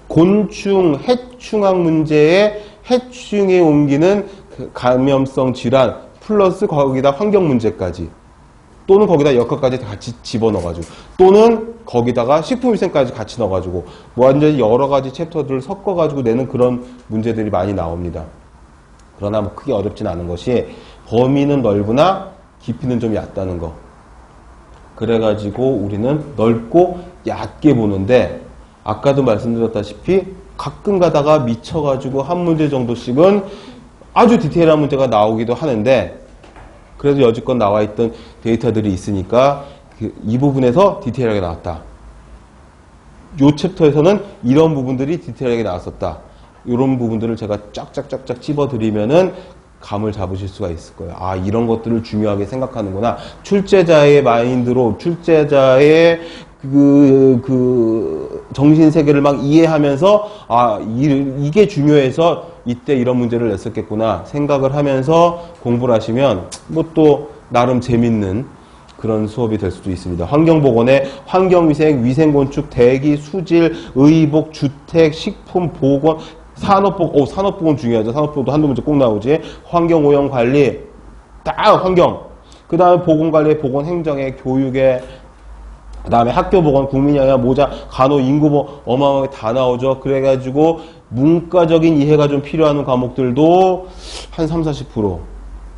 곤충, 해충학 문제에 해충에 옮기는 감염성 질환 플러스 거기다 환경 문제까지, 또는 거기다 역학까지 같이 집어넣어가지고, 또는 거기다가 식품위생까지 같이 넣어가지고 완전히 여러 가지 챕터들을 섞어가지고 내는 그런 문제들이 많이 나옵니다. 그러나 뭐 크게 어렵진 않은 것이 범위는 넓으나 깊이는 좀 얕다는 거. 그래가지고 우리는 넓고 얕게 보는데, 아까도 말씀드렸다시피 가끔 가다가 미쳐가지고 한 문제 정도씩은 아주 디테일한 문제가 나오기도 하는데, 그래도 여지껏 나와있던 데이터들이 있으니까 이 부분에서 디테일하게 나왔다. 요 챕터에서는 이런 부분들이 디테일하게 나왔었다. 이런 부분들을 제가 쫙쫙쫙쫙 찝어드리면은 감을 잡으실 수가 있을 거예요. 이런 것들을 중요하게 생각하는구나. 출제자의 마인드로, 출제자의 그 정신세계를 막 이해하면서, 이게 중요해서 이때 이런 문제를 냈었겠구나 생각을 하면서 공부를 하시면 뭐 또 나름 재밌는 그런 수업이 될 수도 있습니다. 환경보건의 환경위생, 위생건축, 대기, 수질, 의복, 주택, 식품, 보건, 산업보건, 산업보건 중요하죠. 산업보건도 한두 문제 꼭 나오지. 환경오염관리, 딱 환경. 그 다음에 보건관리, 보건행정에, 교육에, 그 다음에 학교보건, 국민영양, 모자, 간호, 인구보건 어마어마하게 다 나오죠. 그래가지고 문과적인 이해가 좀 필요한 과목들도 한 30-40%,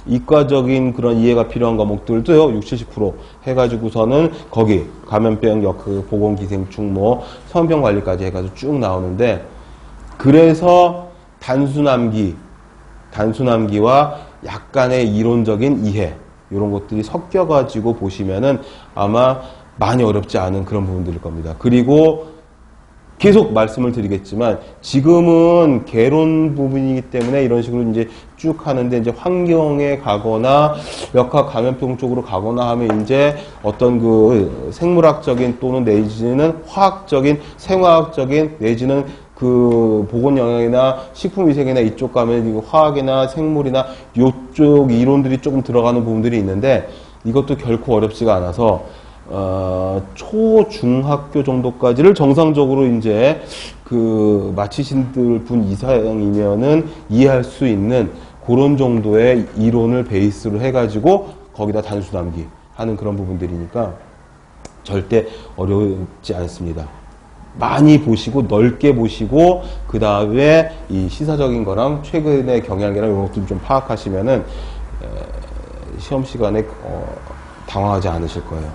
이과적인 그런 이해가 필요한 과목들도요 60-70% 해가지고서는 거기 감염병, 보건기생충, 뭐 성병 관리까지 해가지고 쭉 나오는데, 그래서 단순암기와 약간의 이론적인 이해, 이런 것들이 섞여가지고 보시면은 아마 많이 어렵지 않은 그런 부분들일 겁니다. 그리고 계속 말씀을 드리겠지만 지금은 개론 부분이기 때문에 이런 식으로 이제 쭉 하는데, 이제 환경에 가거나 역학 감염병 쪽으로 가거나 하면 이제 어떤 그 생물학적인 또는 내지는 화학적인, 생화학적인 내지는 그 보건 영역이나 식품 위생이나 이쪽 가면 화학이나 생물이나 이쪽 이론들이 조금 들어가는 부분들이 있는데, 이것도 결코 어렵지가 않아서 초중학교 정도까지를 정상적으로 이제 그 마치신 분 이상이면은 이해할 수 있는 그런 정도의 이론을 베이스로 해가지고 거기다 단순암기 하는 그런 부분들이니까 절대 어렵지 않습니다. 많이 보시고 넓게 보시고 그 다음에 이 시사적인 거랑 최근의 경향이랑 이런 것들 좀 파악하시면은 시험 시간에 당황하지 않으실 거예요.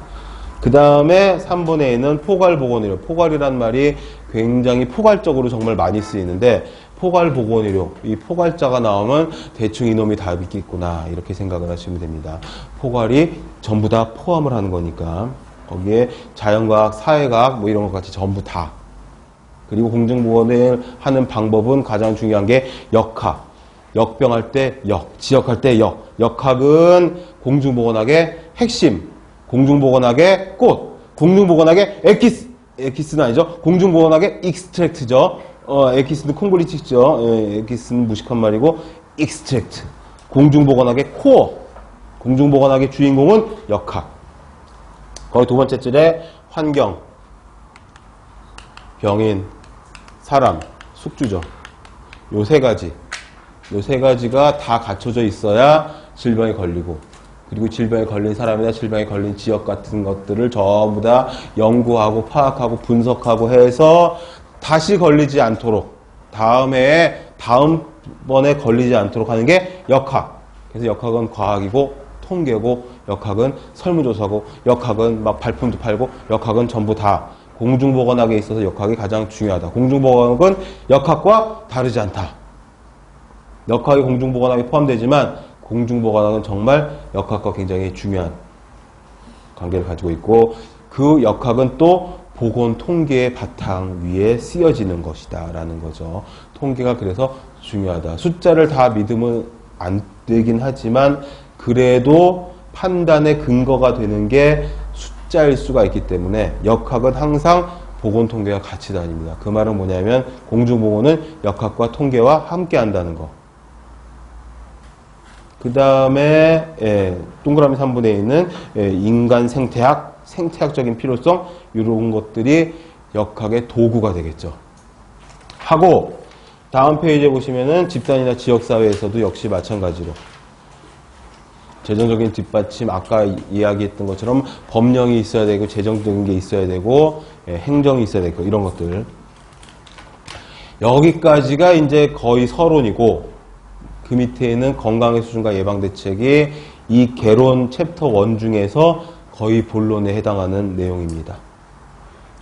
그 다음에 3번에 있는 포괄보건의료. 포괄이란 말이 굉장히 포괄적으로 정말 많이 쓰이는데, 포괄보건의료, 이 포괄자가 나오면 대충 이놈이 답이겠구나 이렇게 생각을 하시면 됩니다. 포괄이 전부 다 포함을 하는 거니까 거기에 자연과학, 사회과학 뭐 이런 것 같이 전부 다. 그리고 공중보건을 하는 방법은 가장 중요한 게 역학. 역병할 때 역, 지역할 때 역. 역학은 공중보건학의 핵심, 공중보건학의 꽃, 공중보건학의 에키스는 아니죠. 공중보건학의 익스트랙트죠. 에키스는 콩글리치죠. 에키스는 무식한 말이고, 익스트랙트. 공중보건학의 코어. 공중보건학의 주인공은 역학. 거기 두 번째 줄에 환경, 병인, 사람, 숙주죠. 요 세 가지. 요 세 가지가 다 갖춰져 있어야 질병에 걸리고, 그리고 질병에 걸린 사람이나 질병에 걸린 지역 같은 것들을 전부 다 연구하고 파악하고 분석하고 해서 다시 걸리지 않도록, 다음번에 걸리지 않도록 하는 게 역학. 그래서 역학은 과학이고 통계고, 역학은 설문조사고, 역학은 막 발품도 팔고, 역학은 전부 다 공중보건학에 있어서 역학이 가장 중요하다. 공중보건학은 역학과 다르지 않다. 역학이 공중보건학에 포함되지만 공중보건학은 정말 역학과 굉장히 중요한 관계를 가지고 있고, 그 역학은 또 보건 통계의 바탕 위에 쓰여지는 것이다 라는 거죠. 통계가 그래서 중요하다. 숫자를 다 믿으면 안 되긴 하지만 그래도 판단의 근거가 되는 게 숫자일 수가 있기 때문에 역학은 항상 보건 통계와 같이 다닙니다. 그 말은 뭐냐면 공중보건은 역학과 통계와 함께 한다는 거. 그 다음에 동그라미 3분에 있는 인간 생태학, 생태학적인 필요성, 이런 것들이 역학의 도구가 되겠죠. 하고 다음 페이지에 보시면은 집단이나 지역사회에서도 역시 마찬가지로 재정적인 뒷받침, 아까 이야기했던 것처럼 법령이 있어야 되고 재정적인 게 있어야 되고 행정이 있어야 되고 이런 것들. 여기까지가 이제 거의 서론이고, 그 밑에 있는 건강의 수준과 예방대책이 이 개론 챕터 1 중에서 거의 본론에 해당하는 내용입니다.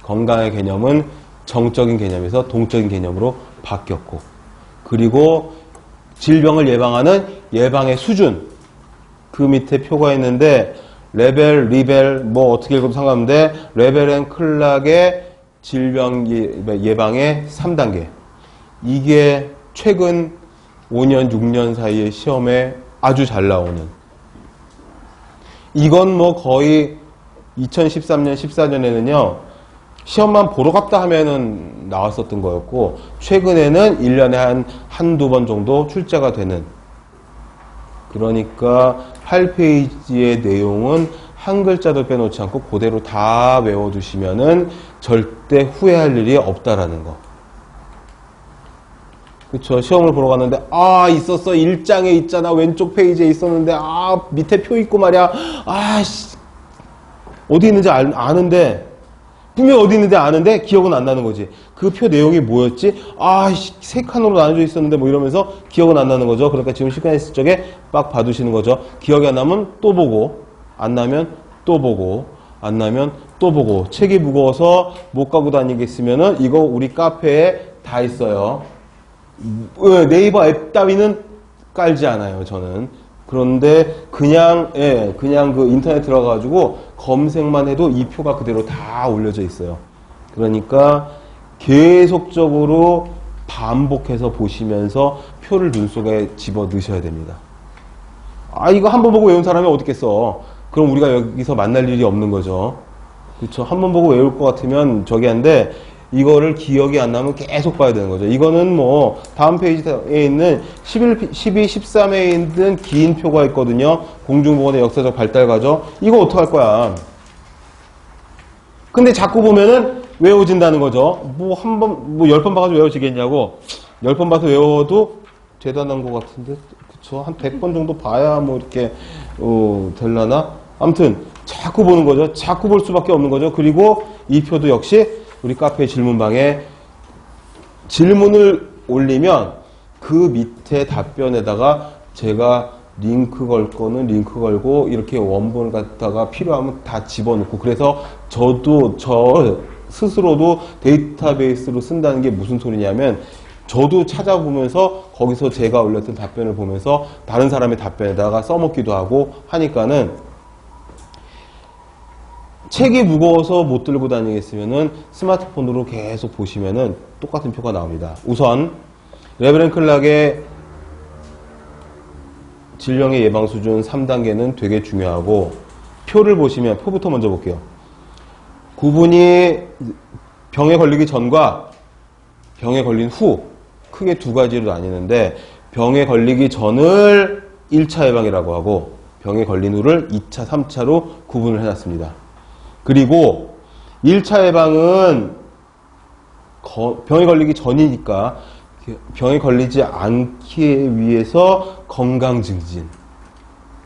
건강의 개념은 정적인 개념에서 동적인 개념으로 바뀌었고, 그리고 질병을 예방하는 예방의 수준, 그 밑에 표가 있는데 레벨, 리벨 뭐 어떻게 읽어도 상관없는데 레벨 앤 클락의 질병 예방의 3단계. 이게 최근 5년, 6년 사이에 시험에 아주 잘 나오는, 이건 뭐 거의 2013년, 14년에는요, 시험만 보러 갔다 하면은 나왔었던 거였고, 최근에는 1년에 한두 번 정도 출제가 되는, 그러니까 8페이지의 내용은 한 글자도 빼놓지 않고 그대로 다 외워두시면은 절대 후회할 일이 없다라는 거. 그쵸. 시험을 보러 갔는데, 있었어. 1장에 있잖아. 왼쪽 페이지에 있었는데, 밑에 표 있고 말이야. 어디 있는지 아는데, 분명히 어디 있는지 아는데, 기억은 안 나는 거지. 그 표 내용이 뭐였지? 세 칸으로 나눠져 있었는데, 뭐 이러면서 기억은 안 나는 거죠. 그러니까 지금 시간 있을 적에 빡 봐두시는 거죠. 기억이 안 나면 또 보고, 안 나면 또 보고, 안 나면 또 보고. 책이 무거워서 못 가고 다니겠으면은, 이거 우리 카페에 다 있어요. 네이버 앱 따위는 깔지 않아요, 저는. 그런데 그냥 그 인터넷 들어가가지고 검색만 해도 이 표가 그대로 다 올려져 있어요. 그러니까 계속적으로 반복해서 보시면서 표를 눈 속에 집어 넣으셔야 됩니다. 이거 한 번 보고 외운 사람이 어디 있겠어. 그럼 우리가 여기서 만날 일이 없는 거죠. 그렇죠. 한 번 보고 외울 것 같으면 저기 한데, 이거를 기억이 안 나면 계속 봐야 되는 거죠. 이거는 뭐 다음 페이지에 있는 12, 13에 있는 긴 표가 있거든요. 공중보건의 역사적 발달 과정. 이거 어떡할 거야. 근데 자꾸 보면은 외워진다는 거죠. 뭐 한 번, 뭐 10번 봐가지고 외워지겠냐고. 10번 봐서 외워도 대단한 것 같은데. 그쵸. 한 100번 정도 봐야 뭐 이렇게 될라나. 아무튼 자꾸 보는 거죠. 자꾸 볼 수밖에 없는 거죠. 그리고 이 표도 역시 우리 카페 질문방에 질문을 올리면 그 밑에 답변에다가 제가 링크 걸 거는 링크 걸고 이렇게 원본을 갖다가 필요하면 다 집어넣고 그래서 저 스스로도 데이터베이스로 쓴다는 게 무슨 소리냐면 저도 찾아보면서 거기서 제가 올렸던 답변을 보면서 다른 사람의 답변에다가 써먹기도 하고 하니까는 책이 무거워서 못 들고 다니겠으면은 스마트폰으로 계속 보시면은 똑같은 표가 나옵니다. 우선 레베렌 클락의 질병의 예방 수준 3단계는 되게 중요하고 표를 보시면 표부터 먼저 볼게요. 구분이 병에 걸리기 전과 병에 걸린 후 크게 두 가지로 나뉘는데 병에 걸리기 전을 1차 예방이라고 하고 병에 걸린 후를 2차, 3차로 구분을 해놨습니다. 그리고 1차 예방은 병에 걸리기 전이니까 병에 걸리지 않기 위해서 건강 증진.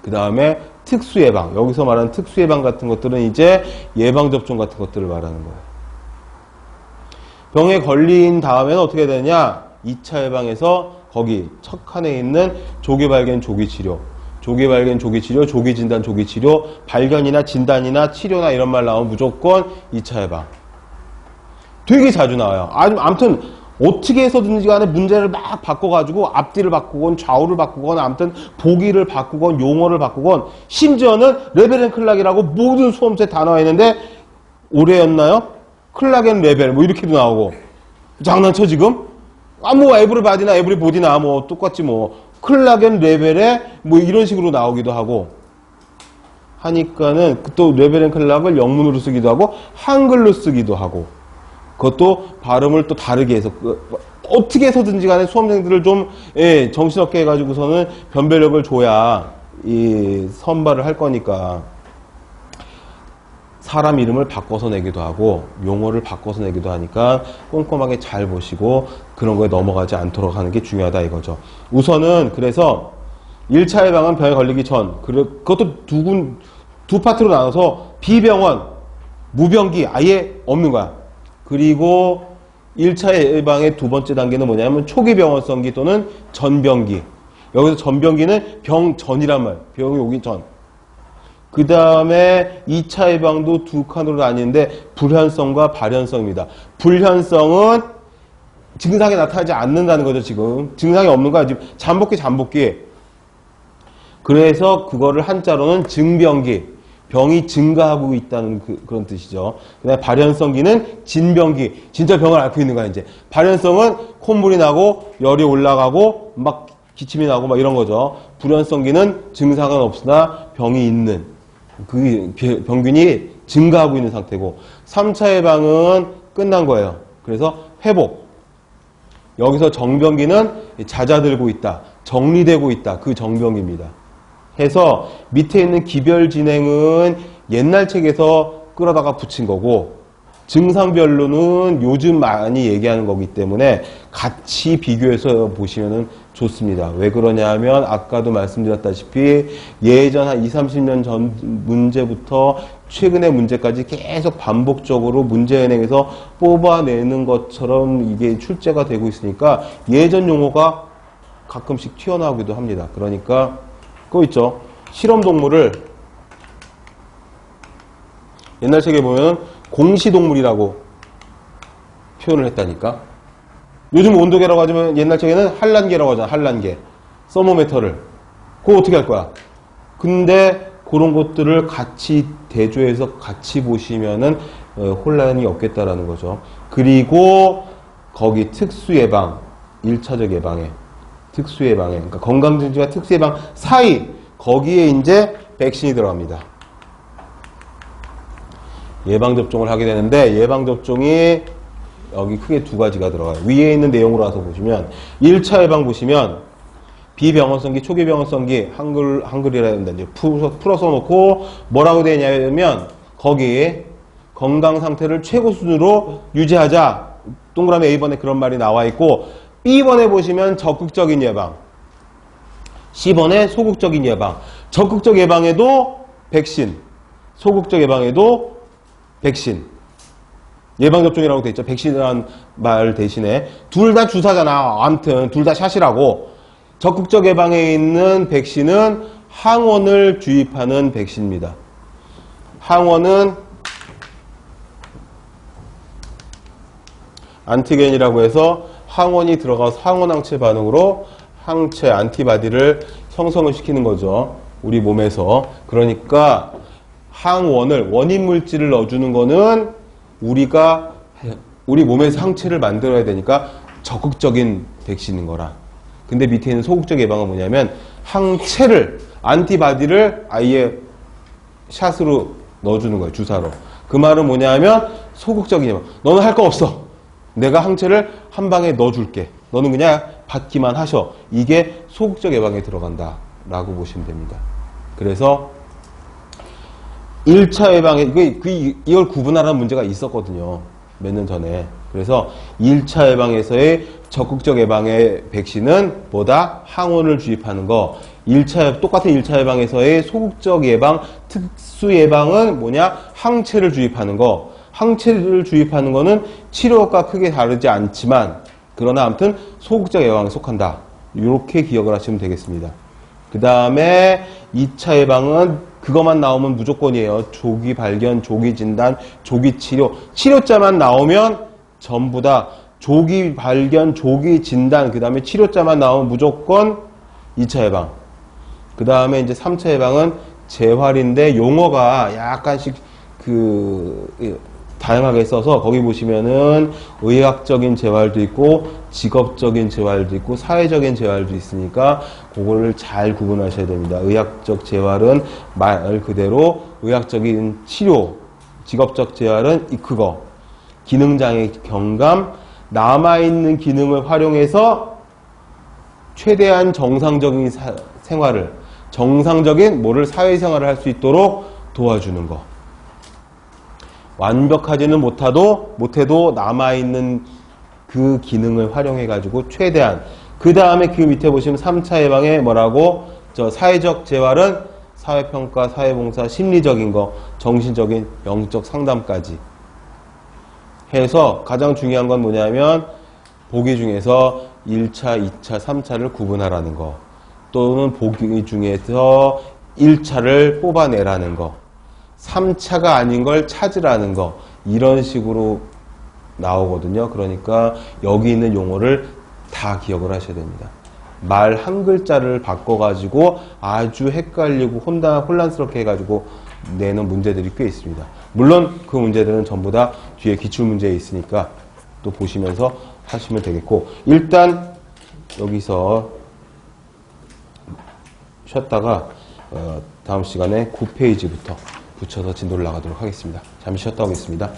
그 다음에 특수 예방. 여기서 말하는 특수 예방 같은 것들은 이제 예방 접종 같은 것들을 말하는 거예요. 병에 걸린 다음에는 어떻게 되느냐? 2차 예방에서 거기 첫 칸에 있는 조기 발견, 조기 치료. 조기 발견, 조기 치료, 조기 진단, 조기 치료, 발견이나 진단이나 치료나 이런 말 나오면 무조건 2차 예방. 되게 자주 나와요. 아무튼 어떻게 해서든지 간에 문제를 막 바꿔가지고 앞뒤를 바꾸건 좌우를 바꾸건 아무튼 보기를 바꾸건 용어를 바꾸건 심지어는 레벨 앤 클락이라고 모든 수험서에 다 나와 있는데 올해였나요? 클락 앤 레벨 뭐 이렇게도 나오고 장난쳐 지금? 뭐 에브리바디나 에브리보디나 뭐 똑같지 뭐 클락 앤 레벨에 뭐 이런 식으로 나오기도 하고 하니까는 또 레벨 앤 클락을 영문으로 쓰기도 하고 한글로 쓰기도 하고 그것도 발음을 또 다르게 해서 어떻게 해서든지 간에 수험생들을 좀 정신없게 해가지고서는 변별력을 줘야 이 선발을 할 거니까 사람 이름을 바꿔서 내기도 하고 용어를 바꿔서 내기도 하니까 꼼꼼하게 잘 보시고 그런 거에 넘어가지 않도록 하는 게 중요하다 이거죠. 우선은 그래서 1차 예방은 병에 걸리기 전 그것도 두 파트로 나눠서 비병원, 무병기 아예 없는 거야. 그리고 1차 예방의 두 번째 단계는 뭐냐면 초기 병원성기 또는 전병기. 여기서 전병기는 병 전이란 말. 병이 오기 전. 그 다음에 2차 예방도 두 칸으로 나뉘는데 불현성과 발현성입니다. 불현성은 증상이 나타나지 않는다는 거죠, 지금. 증상이 없는 거야. 지금 잠복기. 그래서 그거를 한자로는 증병기. 병이 증가하고 있다는 그런 뜻이죠. 그다음에 발현성기는 진병기. 진짜 병을 앓고 있는 거야, 이제. 발현성은 콧물이 나고 열이 올라가고 막 기침이 나고 막 이런 거죠. 불현성기는 증상은 없으나 병이 있는 그 병균이 증가하고 있는 상태고 3차 예방은 끝난 거예요. 그래서 회복. 여기서 정병기는 잦아들고 있다. 정리되고 있다. 그 정병기입니다. 해서 밑에 있는 기별 진행은 옛날 책에서 끌어다가 붙인 거고 증상별로는 요즘 많이 얘기하는 거기 때문에 같이 비교해서 보시면 좋습니다. 왜 그러냐 하면 아까도 말씀드렸다시피 예전 한 20, 30년 전 문제부터 최근의 문제까지 계속 반복적으로 문제은행에서 뽑아내는 것처럼 이게 출제가 되고 있으니까 예전 용어가 가끔씩 튀어나오기도 합니다. 그러니까 그거 있죠. 실험동물을 옛날 책에 보면 공시동물이라고 표현을 했다니까. 요즘 온도계라고 하지만 옛날 책에는 한란계라고 하잖아. 한란계. 서모메터를. 그거 어떻게 할 거야? 근데 그런 것들을 같이 대조해서 같이 보시면은 혼란이 없겠다라는 거죠. 그리고 거기 특수예방, 1차적 예방에 특수예방에 그러니까 건강증진과 특수예방 사이 거기에 이제 백신이 들어갑니다. 예방접종을 하게 되는데 예방접종이 여기 크게 두 가지가 들어가요. 위에 있는 내용으로 와서 보시면 1차 예방 보시면 비병원성기, 초기병원성기 한글이라 했는데 이제 풀어서 놓고 뭐라고 되어 있냐면 거기에 건강 상태를 최고 수준으로 유지하자. 동그라미 A번에 그런 말이 나와 있고 B번에 보시면 적극적인 예방, C번에 소극적인 예방. 적극적 예방에도 백신, 소극적 예방에도 백신. 예방접종이라고 돼 있죠. 백신이라는 말 대신에 둘 다 주사잖아. 아무튼 둘 다 샷이라고. 적극적 예방에 있는 백신은 항원을 주입하는 백신입니다. 항원은 안티겐이라고 해서 항원이 들어가서 항원항체 반응으로 항체 안티바디를 형성을 시키는 거죠. 우리 몸에서. 그러니까 항원을 원인 물질을 넣어주는 거는 우리 몸에서 항체를 만들어야 되니까 적극적인 백신인 거라. 근데 밑에 있는 소극적 예방은 뭐냐면 항체를 안티바디를 아예 샷으로 넣어주는 거예요. 주사로. 그 말은 뭐냐면 소극적인 예방. 너는 할 거 없어. 내가 항체를 한 방에 넣어줄게. 너는 그냥 받기만 하셔. 이게 소극적 예방에 들어간다 라고 보시면 됩니다. 그래서 1차 예방에 이걸 구분하라는 문제가 있었거든요. 몇 년 전에. 그래서 1차 예방에서의 적극적 예방의 백신은 뭐다? 항원을 주입하는 거. 똑같은 1차 예방에서의 소극적 예방, 특수 예방은 뭐냐? 항체를 주입하는 거. 항체를 주입하는 거는 치료가 크게 다르지 않지만 그러나 아무튼 소극적 예방에 속한다. 이렇게 기억을 하시면 되겠습니다. 그 다음에 2차 예방은 그것만 나오면 무조건이에요. 조기 발견, 조기 진단, 조기 치료. 치료자만 나오면 전부 다 조기 발견, 조기 진단, 그 다음에 치료자만 나오면 무조건 2차 예방. 그 다음에 이제 3차 예방은 재활인데 용어가 약간씩 다양하게 써서 거기 보시면은 의학적인 재활도 있고 직업적인 재활도 있고 사회적인 재활도 있으니까 그거를 잘 구분하셔야 됩니다. 의학적 재활은 말 그대로 의학적인 치료, 직업적 재활은 그거. 기능장애 경감, 남아있는 기능을 활용해서 최대한 정상적인 정상적인 사회생활을 할 수 있도록 도와주는 거. 완벽하지는 못해도 남아있는 그 기능을 활용해가지고 최대한. 그 다음에 그 밑에 보시면 3차 예방에 뭐라고? 사회적 재활은 사회평가, 사회봉사, 심리적인 거, 정신적인, 영적 상담까지 해서 가장 중요한 건 뭐냐면 보기 중에서 1차, 2차, 3차를 구분하라는 거. 또는 보기 중에서 1차를 뽑아내라는 거. 3차가 아닌 걸 찾으라는 거. 이런 식으로 나오거든요. 그러니까 여기 있는 용어를 다 기억을 하셔야 됩니다. 말 한 글자를 바꿔가지고 아주 헷갈리고 혼란스럽게 해가지고 내는 문제들이 꽤 있습니다. 물론 그 문제들은 전부 다 뒤에 기출문제에 있으니까 또 보시면서 하시면 되겠고, 일단 여기서 쉬었다가 다음 시간에 9페이지부터 붙여서 진도를 나가도록 하겠습니다. 잠시 쉬었다 오겠습니다.